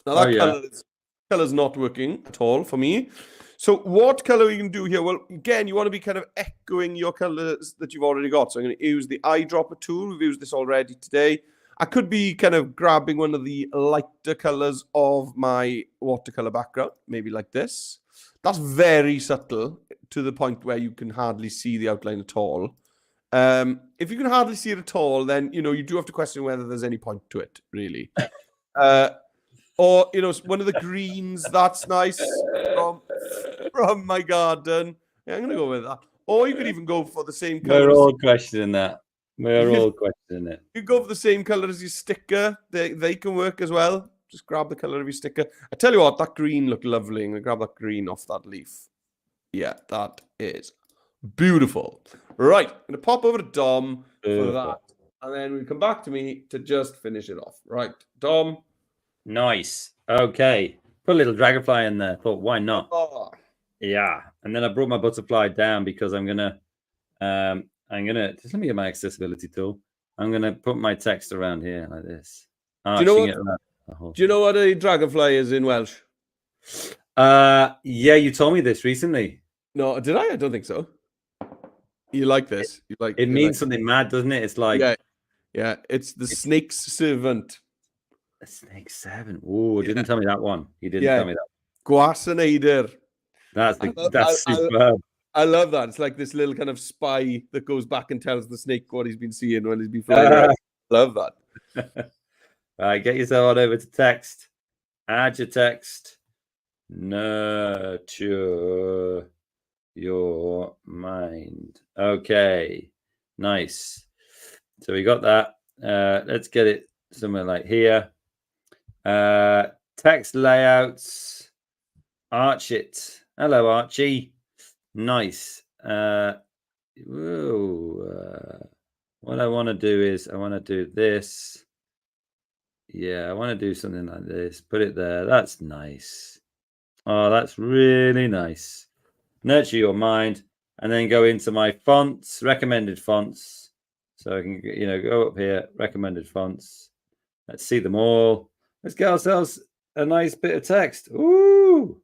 Now, that color's not working at all for me. So what color are you going to do here? Well, again, you want to be kind of echoing your colors that you've already got. So I'm going to use the eyedropper tool. We've used this already today. I could be kind of grabbing one of the lighter colors of my watercolor background, maybe like this. That's very subtle to the point where you can hardly see the outline at all. If you can hardly see it at all, then, you know, you do have to question whether there's any point to it, really. Or, you know, one of the greens, that's nice from my garden. Yeah, I'm going to go with that. Or you could even go for the same color. We're all questioning that. We're all questioning it. You go for the same color as your sticker. They can work as well. Just grab the color of your sticker. I tell you what, that green looked lovely. I'm going to grab that green off that leaf. Yeah, that is beautiful. Right, I'm going to pop over to Dom for that. And then we come back to me to just finish it off. Right, Dom. Nice. Okay. Put a little dragonfly in there. Thought, why not? Oh. Yeah. And then I brought my butterfly down because I'm gonna just let me get my accessibility tool. I'm gonna put my text around here like this. Do you know what a dragonfly is in Welsh? Yeah, you told me this recently. No, did I? I don't think so. You like this? It means something mad, doesn't it? It's like yeah. It's the snake's servant. A snake's servant. Oh, didn't tell me that one. You didn't tell me that. Gwasanader. That's superb. I love that. It's like this little kind of spy that goes back and tells the snake what he's been seeing when he's been flying around. Love that. All right, get yourself on over to text. Add your text. Nurture your mind. Okay, nice. So we got that. Let's get it somewhere like here. Text layouts. Arch it. Hello, Archie. Nice. What I want to do is I want to do this. Yeah, I want to do something like this. Put it there. That's nice. Oh, that's really nice. Nurture your mind, and then go into my fonts, recommended fonts. So I can, go up here, recommended fonts. Let's see them all. Let's get ourselves a nice bit of text. Ooh,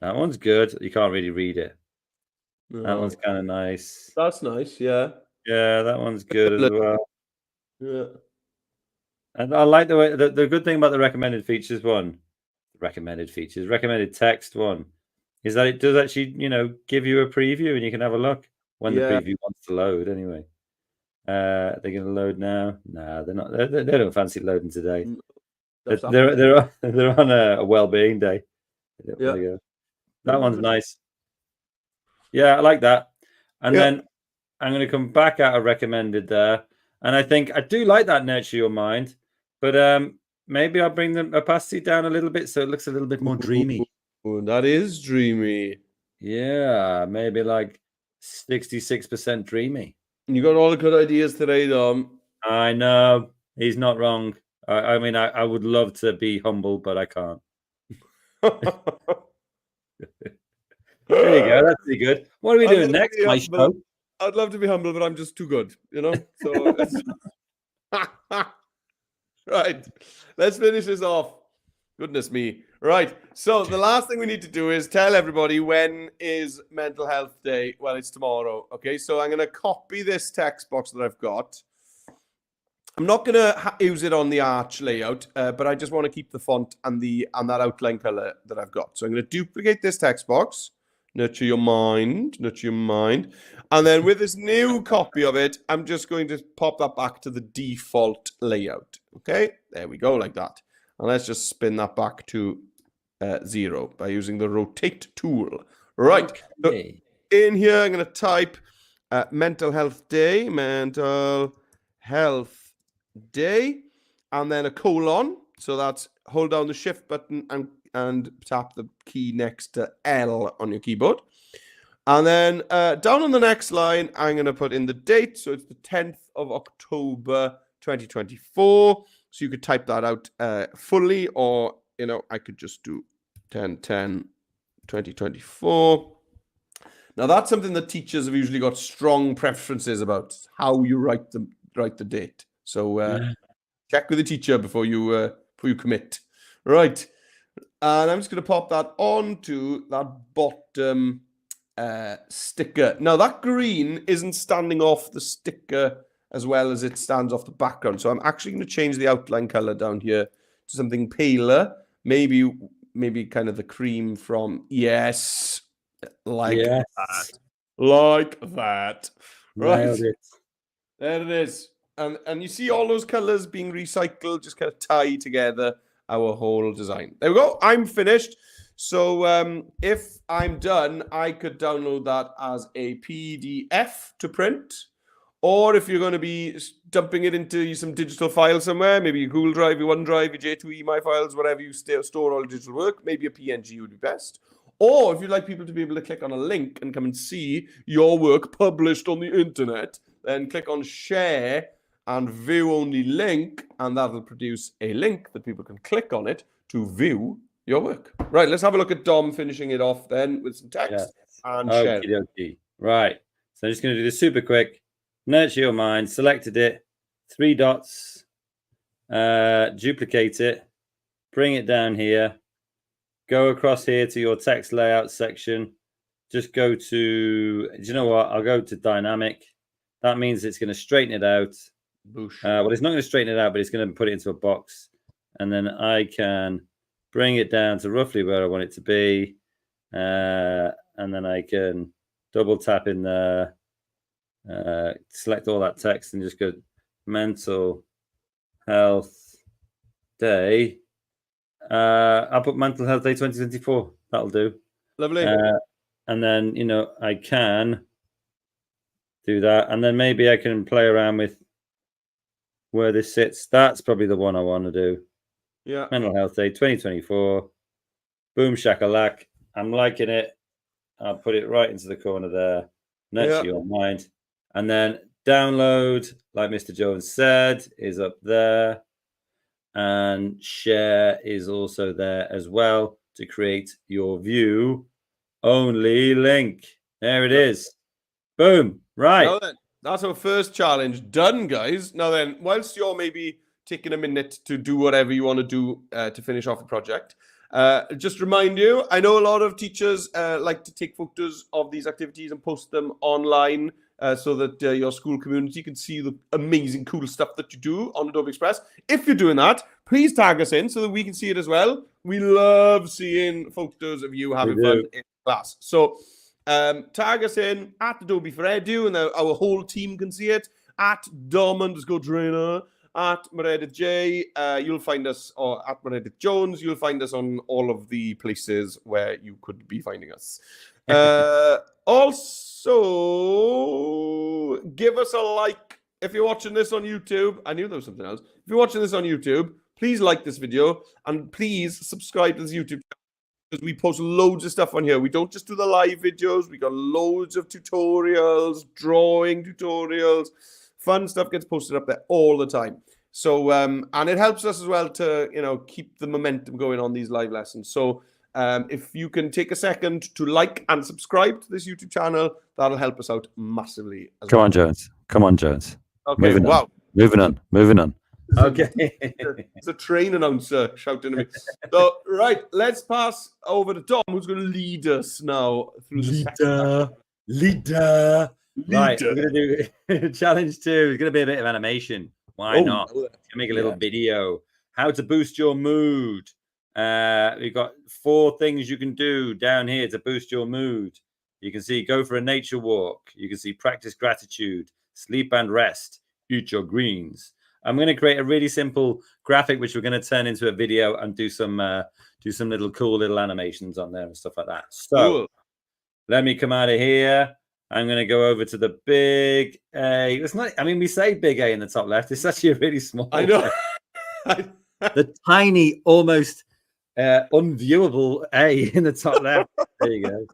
that one's good. You can't really read it. No. That one's kind of nice. That's nice, yeah. Yeah, that one's good as well. Yeah. And I like the way the good thing about the recommended text one is that it does actually, give you a preview and you can have a look when the preview wants to load anyway. They're going to load now. Nah, they're not. They don't fancy loading today. They're on a well-being day. Yeah. That one's nice. Yeah, I like that. And then I'm going to come back out of recommended there. And I think I do like that nurture your mind, but maybe I'll bring the opacity down a little bit so it looks a little bit more dreamy. Ooh, that is dreamy. Yeah, maybe like 66% dreamy. You got all the good ideas today, Dom. I know. He's not wrong. I mean, I would love to be humble, but I can't. There you go. That's pretty good. What are we doing next, Maestro? I'd love to be humble, but I'm just too good, you know? So, right. Let's finish this off. Goodness me. Right. So the last thing we need to do is tell everybody when is Mental Health Day. Well, it's tomorrow. Okay. So I'm going to copy this text box that I've got. I'm not going to use it on the arch layout, but I just want to keep the font and that outline color that I've got. So I'm going to duplicate this text box. Nurture your mind. Nurture your mind. And then with this new copy of it, I'm just going to pop that back to the default layout. Okay. There we go, like that. And let's just spin that back to 0 by using the rotate tool. Right. Okay. So in here, I'm going to type Mental Health Day, Mental Health Day, and then a colon. So that's hold down the shift button and tap the key next to L on your keyboard. And then down on the next line, I'm going to put in the date. So it's the 10th of October, 2024. So you could type that out fully, or, you know, I could just do 10/10/2024. Now, that's something that teachers have usually got strong preferences about, how you write the date. So check with the teacher before you commit. Right. And I'm just going to pop that onto that bottom sticker. Now, that green isn't standing off the sticker as well as it stands off the background. So I'm actually going to change the outline color down here to something paler. Maybe kind of the cream from, yes, like that. Like that. Right. Nailed it. There it is. And you see all those colors being recycled, just kind of tie together our whole design. There we go. I'm finished. So if I'm done, I could download that as a PDF to print. Or if you're going to be dumping it into some digital file somewhere, maybe your Google Drive, your OneDrive, your J2E, My Files, whatever you store all your digital work, maybe a PNG would be best. Or if you'd like people to be able to click on a link and come and see your work published on the internet, then click on share and view only link, and that'll produce a link that people can click on it to view your work. Right, let's have a look at Dom finishing it off then with some text and share. Okay. Right. So I'm just going to do this super quick. Nurture your mind, selected it, 3 dots, duplicate it, bring it down here, go across here to your text layout section. Just go to, do you know what? I'll go to dynamic. That means it's going to straighten it out. Well, it's not going to straighten it out, but it's going to put it into a box. And then I can bring it down to roughly where I want it to be. And then I can double tap in there. Select all that text and just go Mental Health Day. I'll put Mental Health Day 2024. That'll do. Lovely. And then, you know, I can do that. And then maybe I can play around with where this sits. That's probably the one I want to do. Yeah. Mental Health Day 2024. Boom shakalak. I'm liking it. I'll put it right into the corner there. Nurture your mind. And then download, like Mr. Jones said, is up there. And share is also there as well to create your view only link. There it is. Boom. Right. Now then, that's our first challenge done, guys. Now then, whilst you're maybe taking a minute to do whatever you want to do to finish off the project, just remind you, I know a lot of teachers like to take photos of these activities and post them online so that your school community can see the amazing, cool stuff that you do on Adobe Express. If you're doing that, please tag us in so that we can see it as well. We love seeing photos of you having fun in class. So tag us in at Adobe for Edu, and our whole team can see it, at Dom_Trainer, at Meredith J. You'll find us, or at Meredith Jones. You'll find us on all of the places where you could be finding us. Also, give us a like. If you're watching this on YouTube, I knew there was something else. If you're watching this on YouTube, please like this video and please subscribe to this YouTube channel because we post loads of stuff on here. We don't just do the live videos. We got loads of tutorials, drawing tutorials, fun stuff gets posted up there all the time. So, and it helps us as well to, keep the momentum going on these live lessons. So, if you can take a second to like and subscribe to this YouTube channel, that'll help us out massively. Come on, Jones. Come on, Jones. Okay, Moving wow. on. Moving on. Okay. It's a train announcer shouting at me. So, right, let's pass over to Dom, who's going to lead us now through the second Leader. Right, we're going to do challenge 2. It's going to be a bit of animation. Why not? Make a little video. How to boost your mood. We've got 4 things you can do down here to boost your mood. You can see go for a nature walk. You can see practice gratitude, sleep and rest, eat your greens. I'm going to create a really simple graphic, which we're going to turn into a video and do some little cool little animations on there and stuff like that. So let me come out of here. I'm going to go over to the big A. It's not, I mean, we say big A in the top left. It's actually a really small. I know. The tiny, almost unviewable A in the top left. There you go.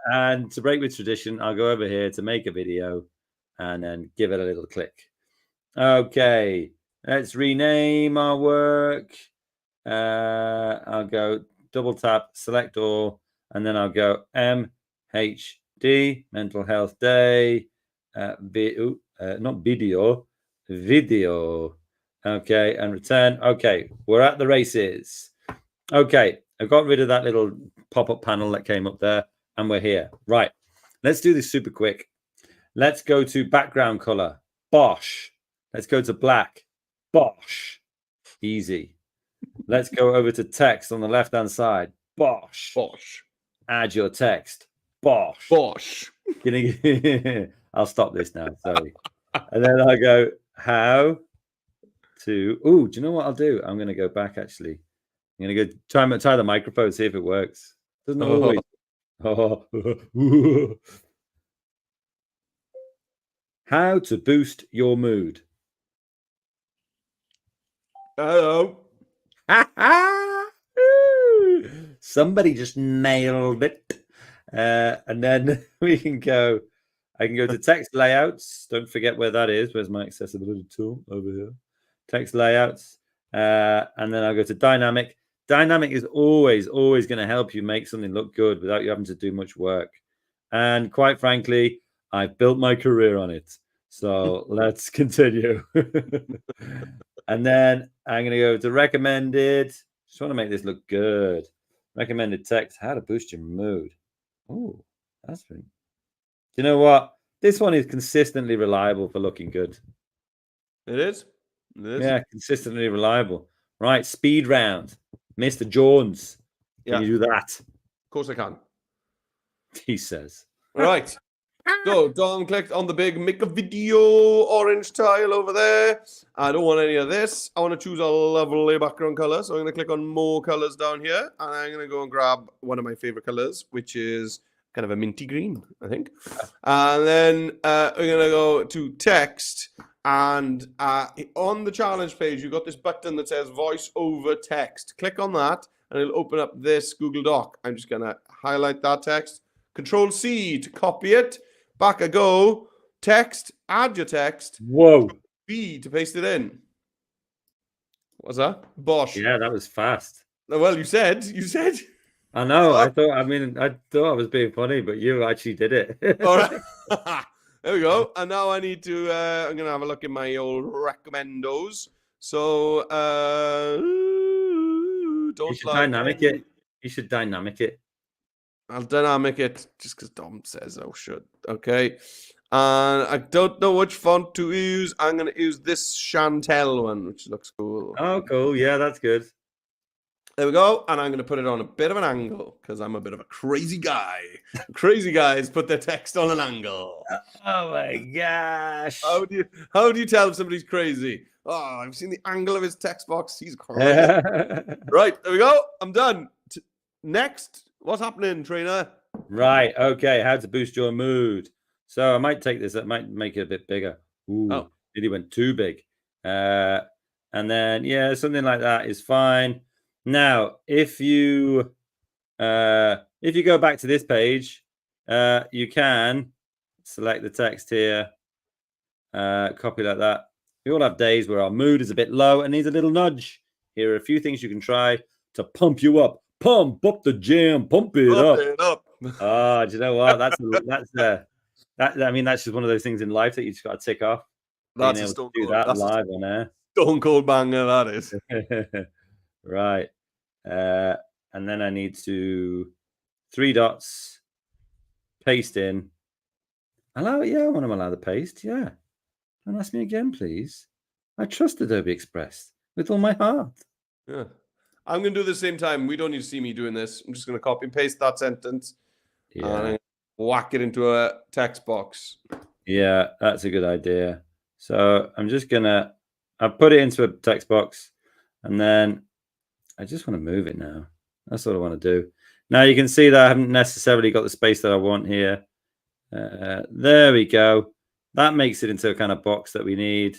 And to break with tradition, I'll go over here to make a video and then give it a little click. Okay, let's rename our work. I'll go double tap, select all, and then I'll go MHD, Mental Health Day, not video. Okay, and return. Okay, we're at the races. Okay, I've got rid of that little pop-up panel that came up there, and we're here. Right, let's do this super quick. Let's go to background color. Bosh. Let's go to black. Bosh. Easy. Let's go over to text on the left-hand side. Bosh. Bosh. Add your text. Bosh. Bosh. I'll stop this now. Sorry. And then I go, how to... Oh, do you know what I'll do? I'm going to go back, actually. I'm going to go try the microphone, see if it works. Doesn't always... How to boost your mood. Hello. Somebody just nailed it. And then we can go. I can go to text layouts. Don't forget where that is. Where's my accessibility tool? Over here. Text layouts. And then I'll go to dynamic. Dynamic is always going to help you make something look good without you having to do much work. And quite frankly, I've built my career on it. So let's continue. And then I'm going to go to recommended. Just want to make this look good. Recommended text, how to boost your mood. Oh, that's pretty. Do you know what? This one is consistently reliable for looking good. It is? It is? Yeah, consistently reliable. Right, speed round. Mr. Jones. Can you do that? Of course I can. He says. Right. So Dom clicked on the big make a video orange tile over there. I don't want any of this. I want to choose a lovely background color. So I'm going to click on more colors down here. And I'm going to go and grab one of my favorite colors, which is kind of a minty green, I think. And then we're going to go to text. And on the challenge page, you've got this button that says voice over text. Click on that and it'll open up this Google Doc. I'm just going to highlight that text. Control C to copy it. Back I go. Text. Add your text. Whoa. B to paste it in. What's that? Bosh. Yeah, that was fast. Well, you said. I know. I thought I was being funny, but you actually did it. All right. There we go. And now I need to, I'm going to have a look in my old recommendos. So, You should dynamic it. You should dynamic it. I'll dynamic it just because Dom says I should. Okay. And I don't know which font to use. I'm going to use this Chantel one, which looks cool. Oh, cool. Yeah, that's good. There we go. And I'm going to put it on a bit of an angle because I'm a bit of a crazy guy. Crazy guys put their text on an angle. Oh, my gosh. How do you tell if somebody's crazy? Oh, I've seen the angle of his text box. He's crazy. Right. There we go. I'm done. Next. What's happening, trainer? Right. Okay. How to boost your mood. So I might take this. I might make it a bit bigger. Ooh, Oh. really went too big. And then yeah, something like that is fine. Now, if you go back to this page, you can select the text here, copy like that. We all have days where our mood is a bit low and needs a little nudge. Here are a few things you can try to pump you up. Pump up the jam, pump it up. Pump it up. Ah, do you know what? That's I mean, that's just one of those things in life that you just got to tick off. That's being a able to stone do cold. that That's a live on air. stone cold banger. That is. Right. And then I need to 3 dots, paste in. Allow it, yeah, I want to allow the paste. Yeah. Don't ask me again, please. I trust Adobe Express with all my heart. Yeah. I'm going to do the same time. We don't need to see me doing this. I'm just going to copy and paste that sentence and I'm Yeah. gonna whack it into a text box. Yeah, that's a good idea. So I'm just gonna, I put it into a text box and then I just want to move it now. That's what I want to do. Now you can see that I haven't necessarily got the space that I want here. There we go. That makes it into a kind of box that we need.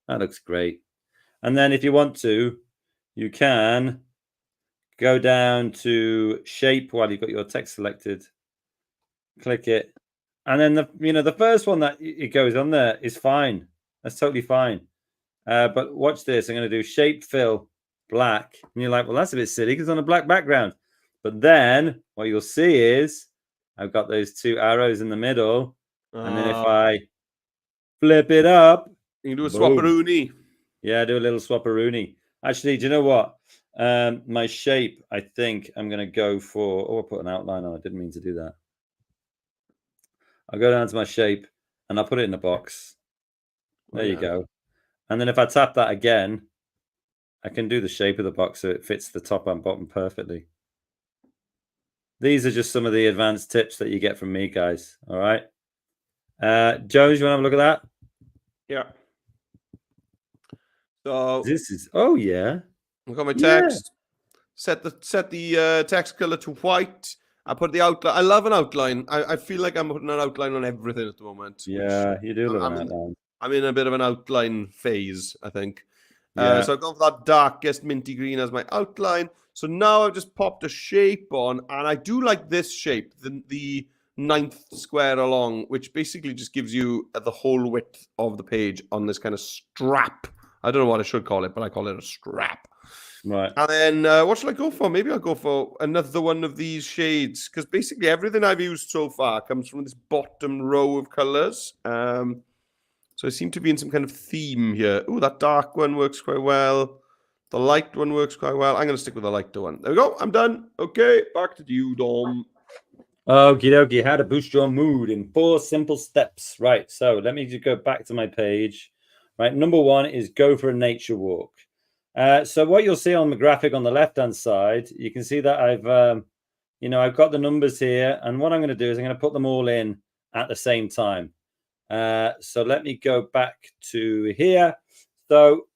That looks great. And then if you want to, you can go down to shape while you've got your text selected. Click it. And then the first one that it goes on there is fine. That's totally fine. But watch this. I'm going to do shape fill black. And you're like, well, that's a bit silly because it's on a black background. But then what you'll see is I've got those 2 arrows in the middle. And then if I flip it up, you can do a boom. swapperoonie. Yeah, do a little swapperoonie. Actually, do you know what? My shape, I think I'm going to go for... Oh, I put an outline on. I didn't mean to do that. I'll go down to my shape and I'll put it in a box. There you go. And then if I tap that again, I can do the shape of the box so it fits the top and bottom perfectly. These are just some of the advanced tips that you get from me, guys. All right. Jones, you want to have a look at that? Yeah. So this is, oh yeah. I've got my text. Yeah. Set the text color to white. I put the outline. I love an outline. I feel like I'm putting an outline on everything at the moment. Yeah, you do love an outline. I'm in a bit of an outline phase, I think. Yeah. So I've gone for that darkest minty green as my outline. So now I've just popped a shape on, and I do like this shape, the 9th square along, which basically just gives you the whole width of the page on this kind of strap. I don't know what I should call it, but I call it a strap. Right. And then what should I go for? Maybe I'll go for another one of these shades, because basically everything I've used so far comes from this bottom row of colors. So I seem to be in some kind of theme here. Oh, that dark one works quite well. The light one works quite well. I'm going to stick with the lighter one. There we go. I'm done. Okay, back to you, Dom. Okie dokie. How to boost your mood in 4 simple steps. Right. So let me just go back to my page. Right. Number 1 is go for a nature walk. So what you'll see on the graphic on the left-hand side, you can see that I've got the numbers here. And what I'm going to do is I'm going to put them all in at the same time. So let me go back to here. So,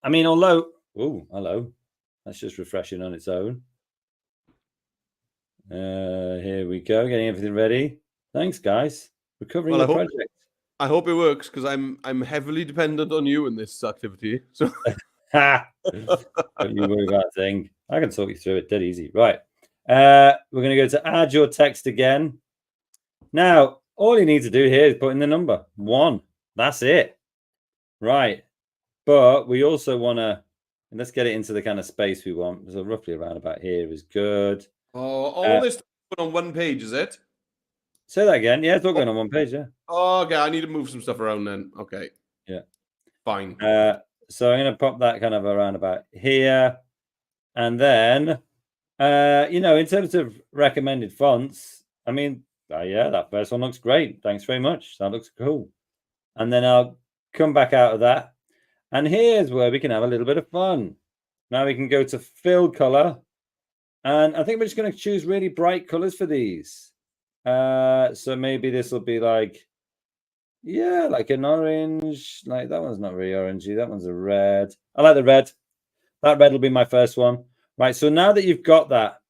I mean, although, oh, hello, that's just refreshing on its own. Here we go, getting everything ready. Thanks, guys. Recovering the project. I hope it works because I'm heavily dependent on you in this activity. So, don't you worry about a thing. I can talk you through it dead easy. Right. We're going to go to add your text again. Now, all you need to do here is put in the number 1. That's it. Right. But we also want to, let's get it into the kind of space we want. So roughly around about here is good. Oh, all this put on one page, is it? Say that again. Yeah, it's all going on one page, yeah. Oh, okay, I need to move some stuff around then. Okay. Yeah. Fine. So I'm going to pop that kind of around about here. And then, in terms of recommended fonts, I mean, yeah, that first one looks great. Thanks very much. That looks cool. And then I'll come back out of that. And here's where we can have a little bit of fun. Now we can go to fill color. And I think we're just going to choose really bright colors for these. So maybe this will be like, yeah, like an orange. Like that one's not really orangey. That one's a red. I like the red. That red will be my first one. Right. So now that you've got that,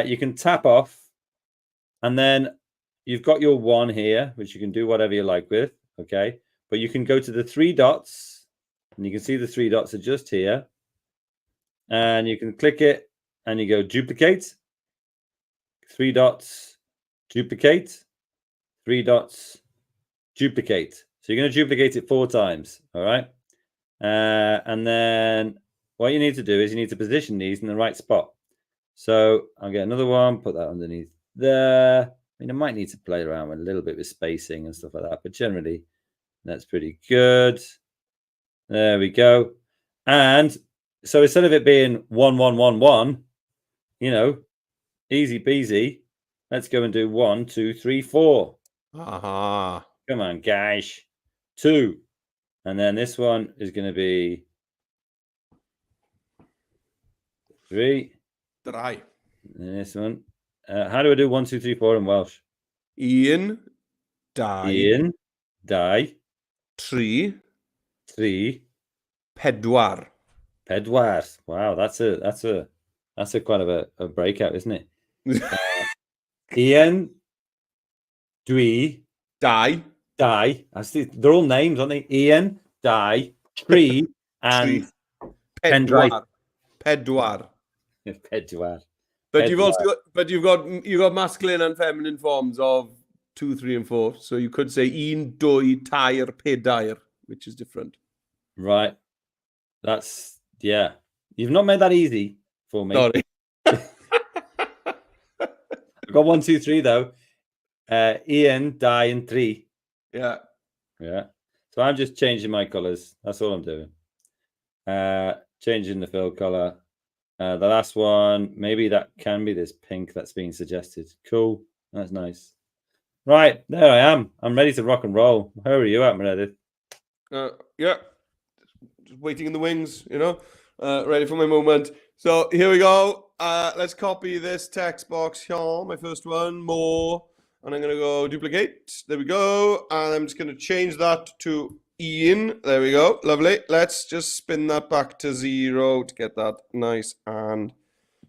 you can tap off. And then you've got your one here, which you can do whatever you like with, okay? But you can go to the 3 dots, and you can see the 3 dots are just here. And you can click it, and you go duplicate, 3 dots, duplicate, 3 dots, duplicate. So you're going to duplicate it 4 times, all right? And then what you need to do is you need to position these in the right spot. So I'll get another one, put that underneath there. I mean, I might need to play around with a little bit with spacing and stuff like that, but generally that's pretty good. There we go. And so instead of it being 1, 1, 1, 1, you know, easy peasy, let's go and do 1, 2, 3, 4. Aha. Come on, guys. 2. And then this one is going to be 3. Drei. And this one. How do I do 1, 2, 3, 4 in Welsh? Un, dau, Ian, die, tri, 3, pedwar. pedwar. Wow, that's a quite of a breakout, isn't it? Ian, dwi, Dau, die. They're all names, aren't they? Ian, die, 3, and pedwar. Pedwar. pedwar. But you've got masculine and feminine forms of 2, 3, and 4. So you could say un, dwy, tair, pedair, which is different. Right. That's yeah. You've not made that easy for me. Sorry. I've got 1, 2, 3 though. Ian, die, and 3. Yeah. Yeah. So I'm just changing my colors. That's all I'm doing. Changing the fill color. The last one, maybe that can be this pink that's being suggested. Cool. That's nice. Right, there I am. I'm ready to rock and roll. How are you at, Meredith? Yeah. Just waiting in the wings, you know. Ready for my moment. So here we go. Let's copy this text box here. My first one, more. And I'm going to go duplicate. There we go. And I'm just going to change that to Ian. There we go. Lovely. Let's just spin that back to 0 to get that nice and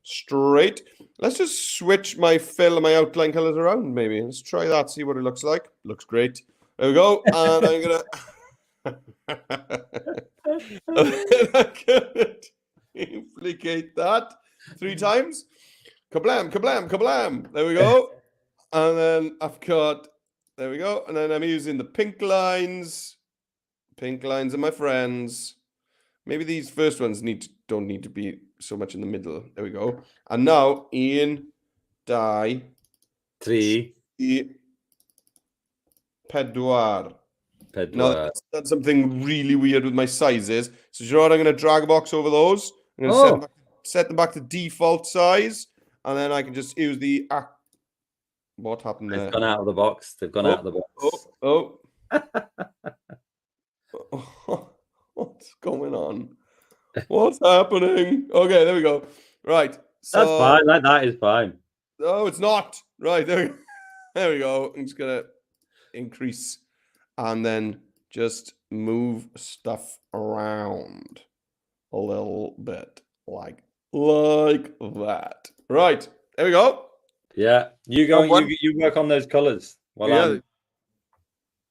straight. Let's just switch my fill and my outline colors around, maybe. Let's try that, see what it looks like. Looks great. There we go. And I'm gonna duplicate that 3 times. Kablam, kablam, kablam. There we go. And then I've got, there we go. And then I'm using the pink lines. Pink lines are my friends. Maybe these first ones don't need to be so much in the middle. There we go. And now Ian, die, 3, pedwar. pedwar. Now that's something really weird with my sizes. So you know what? I'm going to drag a box over those. I'm going to set them back to default size, and then I can just use the. What happened there? They've gone out of the box. They've gone out of the box. Oh. What's going on? What's happening? Okay, there we go. Right. So, that's fine. That is fine. No, it's not. Right. There we go. I'm just going to increase and then just move stuff around a little bit like that. Right. There we go. Yeah. You go. You work on those colors while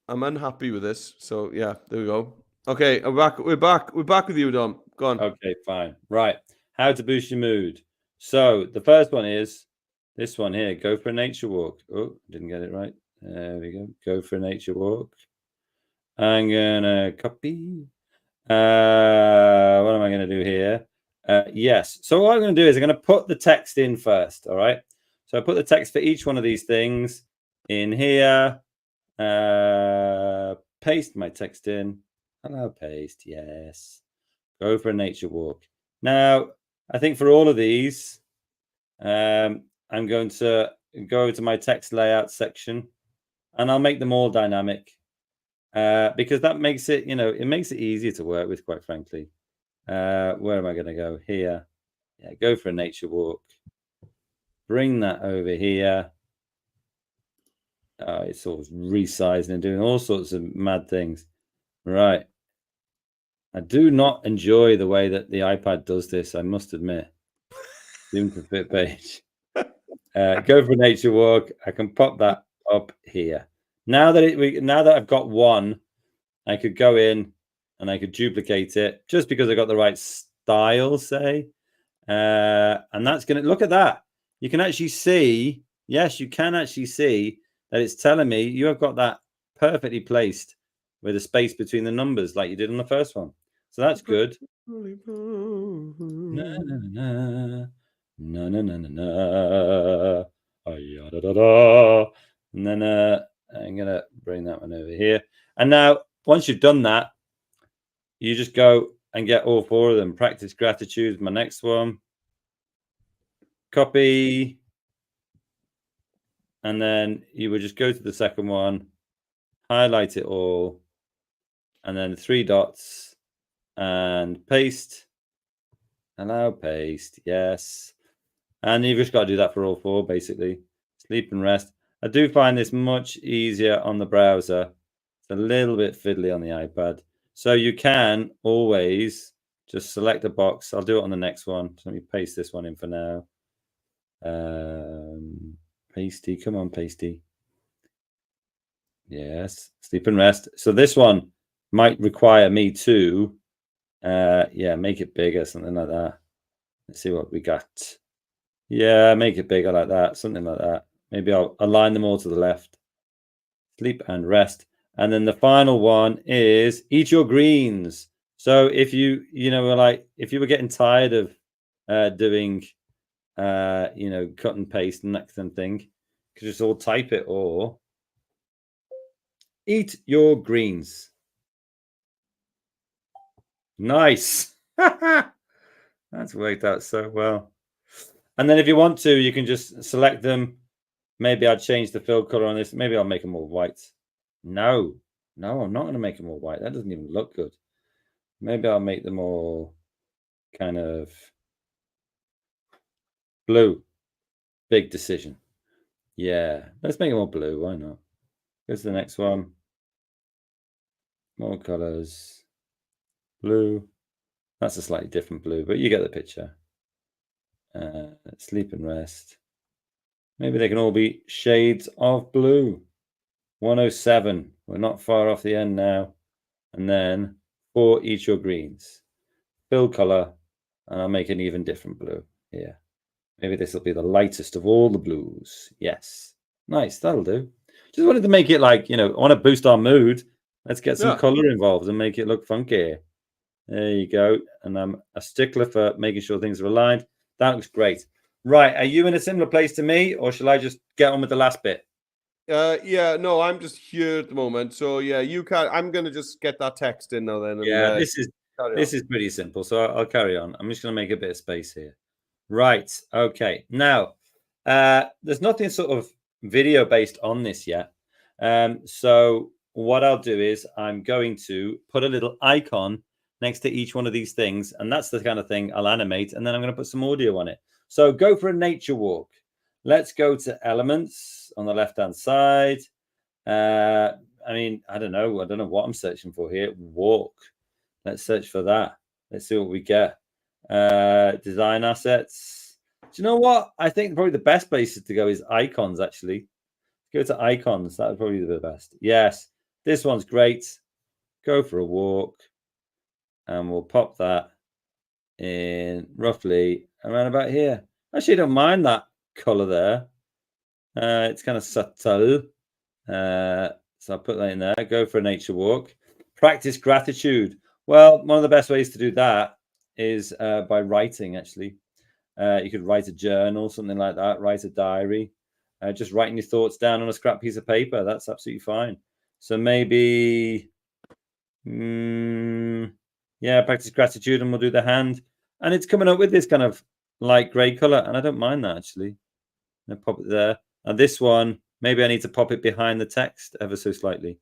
I'm unhappy with this. So yeah, there we go. Okay, we're back with you, Dom. Go on. Okay, fine. Right. How to boost your mood. So the first one is this one here. Go for a nature walk. Oh, didn't get it right. There we go. Go for a nature walk. I'm gonna copy. What am I gonna do here? Yes. So what I'm gonna do is I'm gonna put the text in first. All right. So I put the text for each one of these things in here. Paste my text in. Hello, paste. Yes. Go for a nature walk. Now, I think for all of these, I'm going to go to my text layout section, and I'll make them all dynamic because that makes it, it makes it easier to work with, quite frankly. Where am I going to go? Here. Yeah, go for a nature walk. Bring that over here. It's all resizing and doing all sorts of mad things. Right. I do not enjoy the way that the iPad does this, I must admit. Zoom to fit page. Go for a nature walk. I can pop that up here. Now that I've got one, I could go in and I could duplicate it just because I got the right style, say. And that's going to look at that. You can actually see, yes, you can actually see that it's telling me you have got that perfectly placed with a space between the numbers like you did on the first one. So that's good. Na, na, na, na, na, na, na, na. Da, da, da. And then I'm going to bring that one over here. And now, once you've done that, you just go and get all four of them. Practice gratitude is my next one. Copy. And then you would just go to the second one, highlight it all, and then 3 dots and paste. Allow paste. Yes. And you've just got to do that for all four, basically. Sleep and rest. I do find this much easier on the browser. It's a little bit fiddly on the iPad. So you can always just select a box. I'll do it on the next one. So let me paste this one in for now. Pasty, come on, pasty. Yes, sleep and rest. So this one might require me to, make it bigger, something like that. Let's see what we got. Yeah, make it bigger like that, something like that. Maybe I'll align them all to the left. Sleep and rest. And then the final one is eat your greens. So if you were like, if you were getting tired of doing, cut and paste and that kind of thing, you could just all type it or eat your greens. Nice. That's worked out so well. And then if you want to, you can just select them. Maybe I'd change the fill color on this. Maybe I'll make them all white. No, I'm not going to make them all white. That doesn't even look good. Maybe I'll make them all kind of blue. Big decision. Yeah, let's make them all blue. Why not? Go to the next one. More colors. Blue. That's a slightly different blue, but you get the picture. Sleep and rest. Maybe they can all be shades of blue. 107. We're not far off the end now. And then 4 each your greens. Fill color. And I'll make an even different blue here. Maybe this will be the lightest of all the blues. Yes. Nice. That'll do. Just wanted to make it like, I want to boost our mood. Let's get some color involved and make it look funky. There you go. And I'm a stickler for making sure things are aligned. That looks great. Right. Are you in a similar place to me, or shall I just get on with the last bit? No, I'm just here at the moment. So yeah, you can. I'm gonna just get that text in now. Then. And, this is pretty simple. So I'll carry on. I'm just gonna make a bit of space here. Right. Okay. Now, there's nothing sort of video based on this yet. So what I'll do is I'm going to put a little icon next to each one of these things, and that's the kind of thing I'll animate, and then I'm going to put some audio on it. So go for a nature walk. Let's go to elements on the left-hand side. I don't know what I'm searching for here. Walk. Let's search for that. Let's see what we get. Design assets. Do you know what? I think probably the best places to go is icons, actually. Go to icons. That would probably be the best. Yes, this one's great. Go for a walk. And we'll pop that in roughly around about here. Actually, I don't mind that color there. It's kind of subtle. So I'll put that in there. Go for a nature walk. Practice gratitude. Well, one of the best ways to do that is by writing, actually. You could write a journal, something like that. Write a diary. Just writing your thoughts down on a scrap piece of paper. That's absolutely fine. So maybe... practice gratitude, and we'll do the hand. And it's coming up with this kind of light grey color, and I don't mind that, actually. I'll pop it there. And this one, maybe I need to pop it behind the text ever so slightly.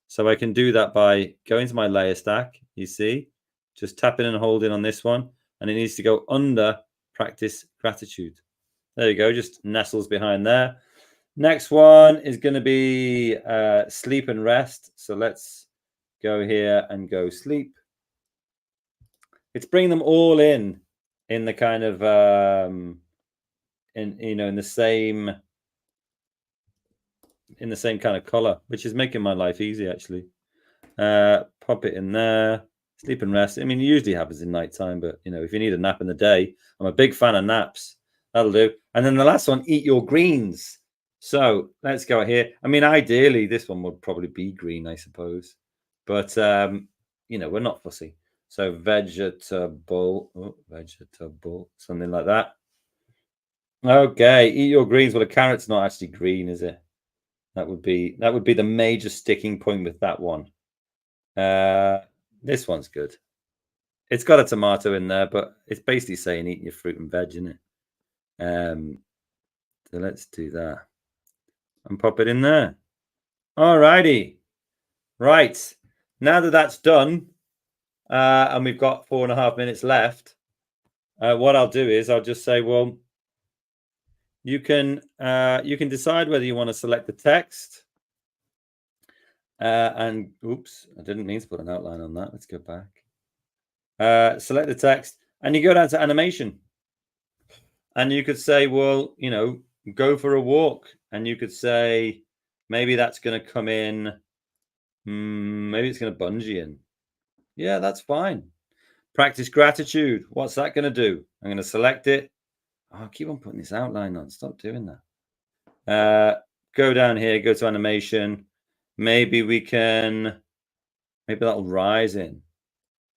So I can do that by going to my layer stack, you see, just tapping and holding on this one, and it needs to go under practice gratitude. There you go, just nestles behind there. Next one is going to be sleep and rest. So let's go here and go sleep. It's bringing them all in the kind of in the same. in the same kind of color, which is making my life easy actually. Pop it in there. Sleep and rest. I mean, it usually happens in nighttime, but you know, if you need a nap in the day, I'm a big fan of naps. That'll do. And then the last one, eat your greens. So let's go here. I mean, ideally, this one would probably be green, I suppose. But you know, we're not fussy. So vegetable, something like that. Okay, eat your greens. Well, a carrot's not actually green, is it? That would be the major sticking point with that one. This one's good. It's got a tomato in there, but it's basically saying eat your fruit and veg, isn't it? So let's do that and pop it in there. All righty. Right. Now that that's done, and we've got 4.5 minutes left, what I'll do is I'll just say, well, you can decide whether you want to select the text. And oops, I didn't mean to put an outline on that. Let's go back. Select the text, and you go down to animation. And you could say, well, you know, go for a walk. And you could say, maybe that's going to come in. Maybe it's going to bungee in. Yeah, that's fine. Practice gratitude. What's that going to do? I'm going to select it. Oh, I keep on putting this outline on. Stop doing that. Go down here, go to animation. Maybe we can, maybe that'll rise in.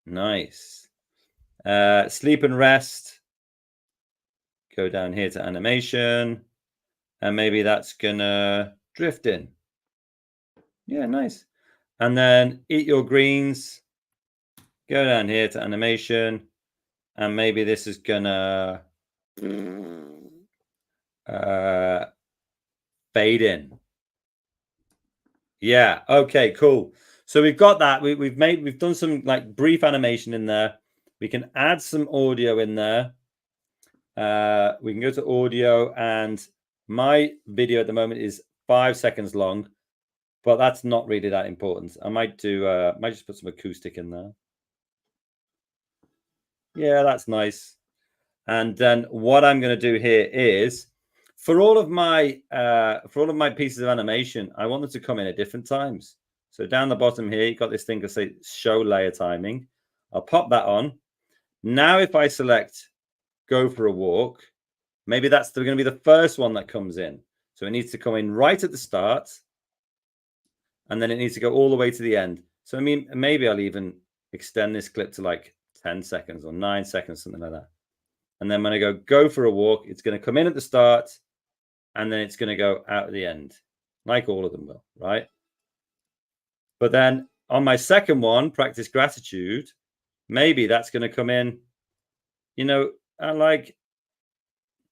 Nice. Sleep and rest. Go down here to animation. And maybe that's gonna drift in. Yeah, nice. And then eat your greens. Go down here to animation. And maybe this is gonna fade in. Yeah, okay, cool. So we've got that. We've done some like brief animation in there. We can add some audio in there. We can go to audio, and my video at the moment is 5 seconds long, but that's not really that important. I might just put some acoustic in there. Yeah, that's nice. And then what I'm going to do here is for all of my pieces of animation, I want them to come in at different times. So down the bottom here, you've got this thing to say show layer timing. I'll pop that on. Now, if I select go for a walk, maybe that's going to be the first one that comes in. So it needs to come in right at the start, and then it needs to go all the way to the end. So I mean, maybe I'll even extend this clip to like 10 seconds or 9 seconds, something like that. And then when I go for a walk, it's going to come in at the start, and then it's going to go out at the end, like all of them will, right? But then on my second one, practice gratitude, maybe that's going to come in, you know, at like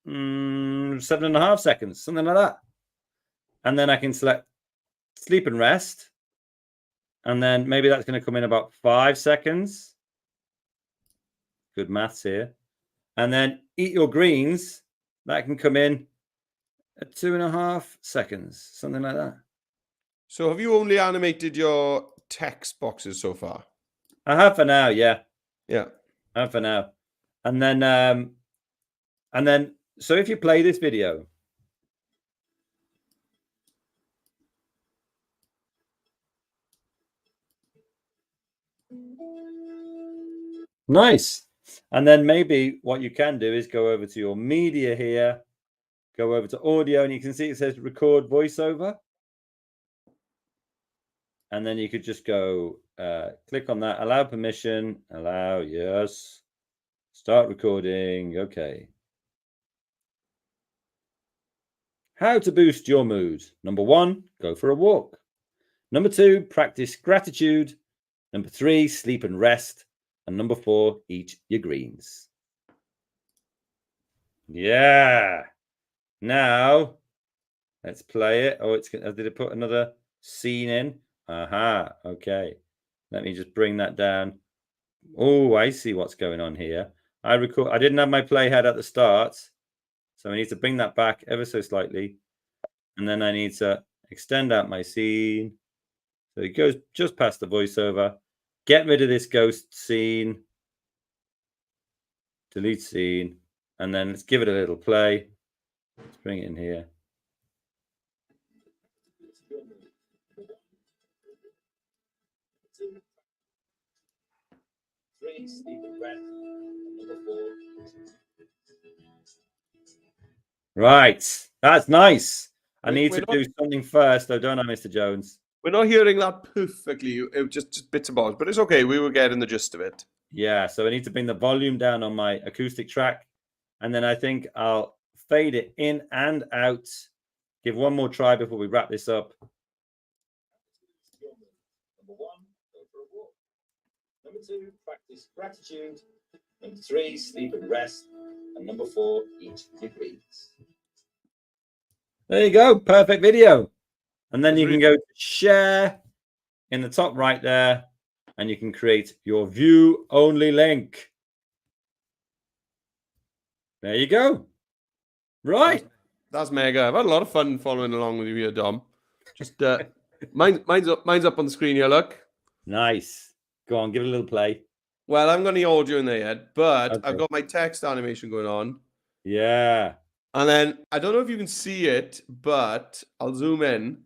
7.5 seconds, something like that. And then I can select sleep and rest. And then maybe that's going to come in about 5 seconds. Good maths here. And then eat your greens. That can come in at 2.5 seconds, something like that. So have you only animated your text boxes so far? I have for now, yeah. Yeah. I have for now. And then so if you play this video, nice. And then maybe what you can do is go over to your media here, go over to audio, and you can see it says record voiceover. And then you could just go click on that, allow permission, allow, yes, start recording, okay. How to boost your mood. Number 1, go for a walk. Number 2, practice gratitude. Number 3, sleep and rest. And number 4, eat your greens. Yeah. Now, let's play it. Oh, did it put another scene in? Aha, okay. Let me just bring that down. Oh, I see what's going on here. I didn't have my playhead at the start, so I need to bring that back ever so slightly. And then I need to extend out my scene. So it goes just past the voiceover. Get rid of this ghost scene. Delete scene. And then let's give it a little play. Let's bring it in here. Right. That's nice. I We- need we're to not- do something first, though, don't I, Mr. Jones? We're not hearing that perfectly. It was just bits and bobs, but it's okay. We were getting the gist of it. Yeah, so I need to bring the volume down on my acoustic track, and then I think I'll fade it in and out. Give one more try before we wrap this up. Number 1, go for a walk. Number 2, practice gratitude. Number 3, sleep and rest. And number 4, eat degrees. There you go. Perfect video. And then It's you can really- go to share in the top right there, and you can create your view only link. There you go. Right. That's mega. I've had a lot of fun following along with you here, Dom. Just mine's up on the screen here. Look. Nice. Go on, give it a little play. Well, I haven't got any audio in there yet, but Okay. I've got my text animation going on. Yeah. And then I don't know if you can see it, but I'll zoom in.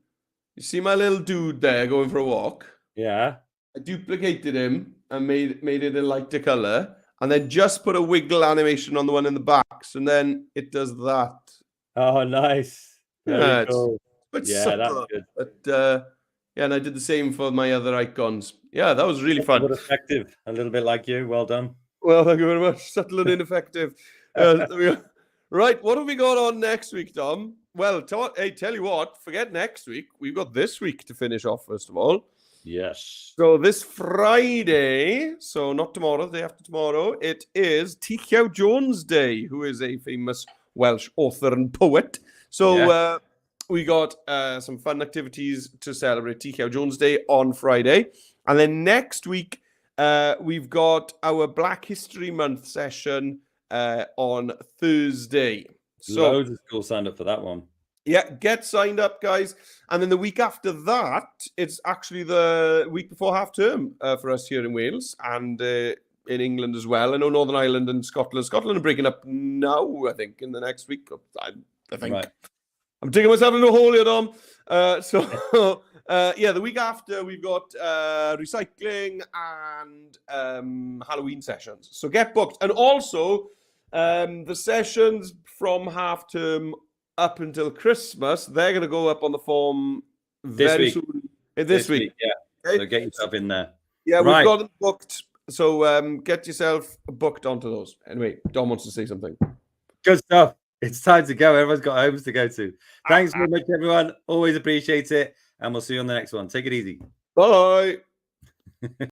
You see my little dude there going for a walk? Yeah. I duplicated him and made it a lighter color, and then just put a wiggle animation on the one in the back, and then it does that. Oh, nice. Very Yeah, it's- cool. But Yeah, subtle. that's good. But yeah, and I did the same for my other icons. Yeah, that was really fun. But effective. A little bit like you. Well done. Well, thank you very much. Subtle and ineffective. There we go. Right, what have we got on next week, Dom? Well, tell you what, forget next week. We've got this week to finish off, first of all. Yes. So this Friday, so not tomorrow, the day after tomorrow, it is T.K. Jones Day, who is a famous Welsh author and poet. So we got some fun activities to celebrate T.K. Jones Day on Friday. And then next week, we've got our Black History Month session on Thursday. So Loads of schools signed up for that one. yeah, get signed up, guys. And then the week after that, it's actually the week before half term for us here in Wales and in England as well. I know Northern Ireland and Scotland. Scotland are breaking up now, I think, in the next week. I think. Right. I'm digging myself into a hole here, Dom. Yeah, the week after, we've got recycling and Halloween sessions. So get booked. And also, the sessions from half term up until Christmas, they're going to go up on the form very week. soon. This week. Yeah. Okay? So get yourself in there. Yeah, Right. we've got them booked. So get yourself booked onto those. Anyway, Dom wants to say something. Good stuff. It's time to go. Everyone's got homes to go to. Thanks very much, everyone. Always appreciate it. And we'll see you on the next one. Take it easy. Bye.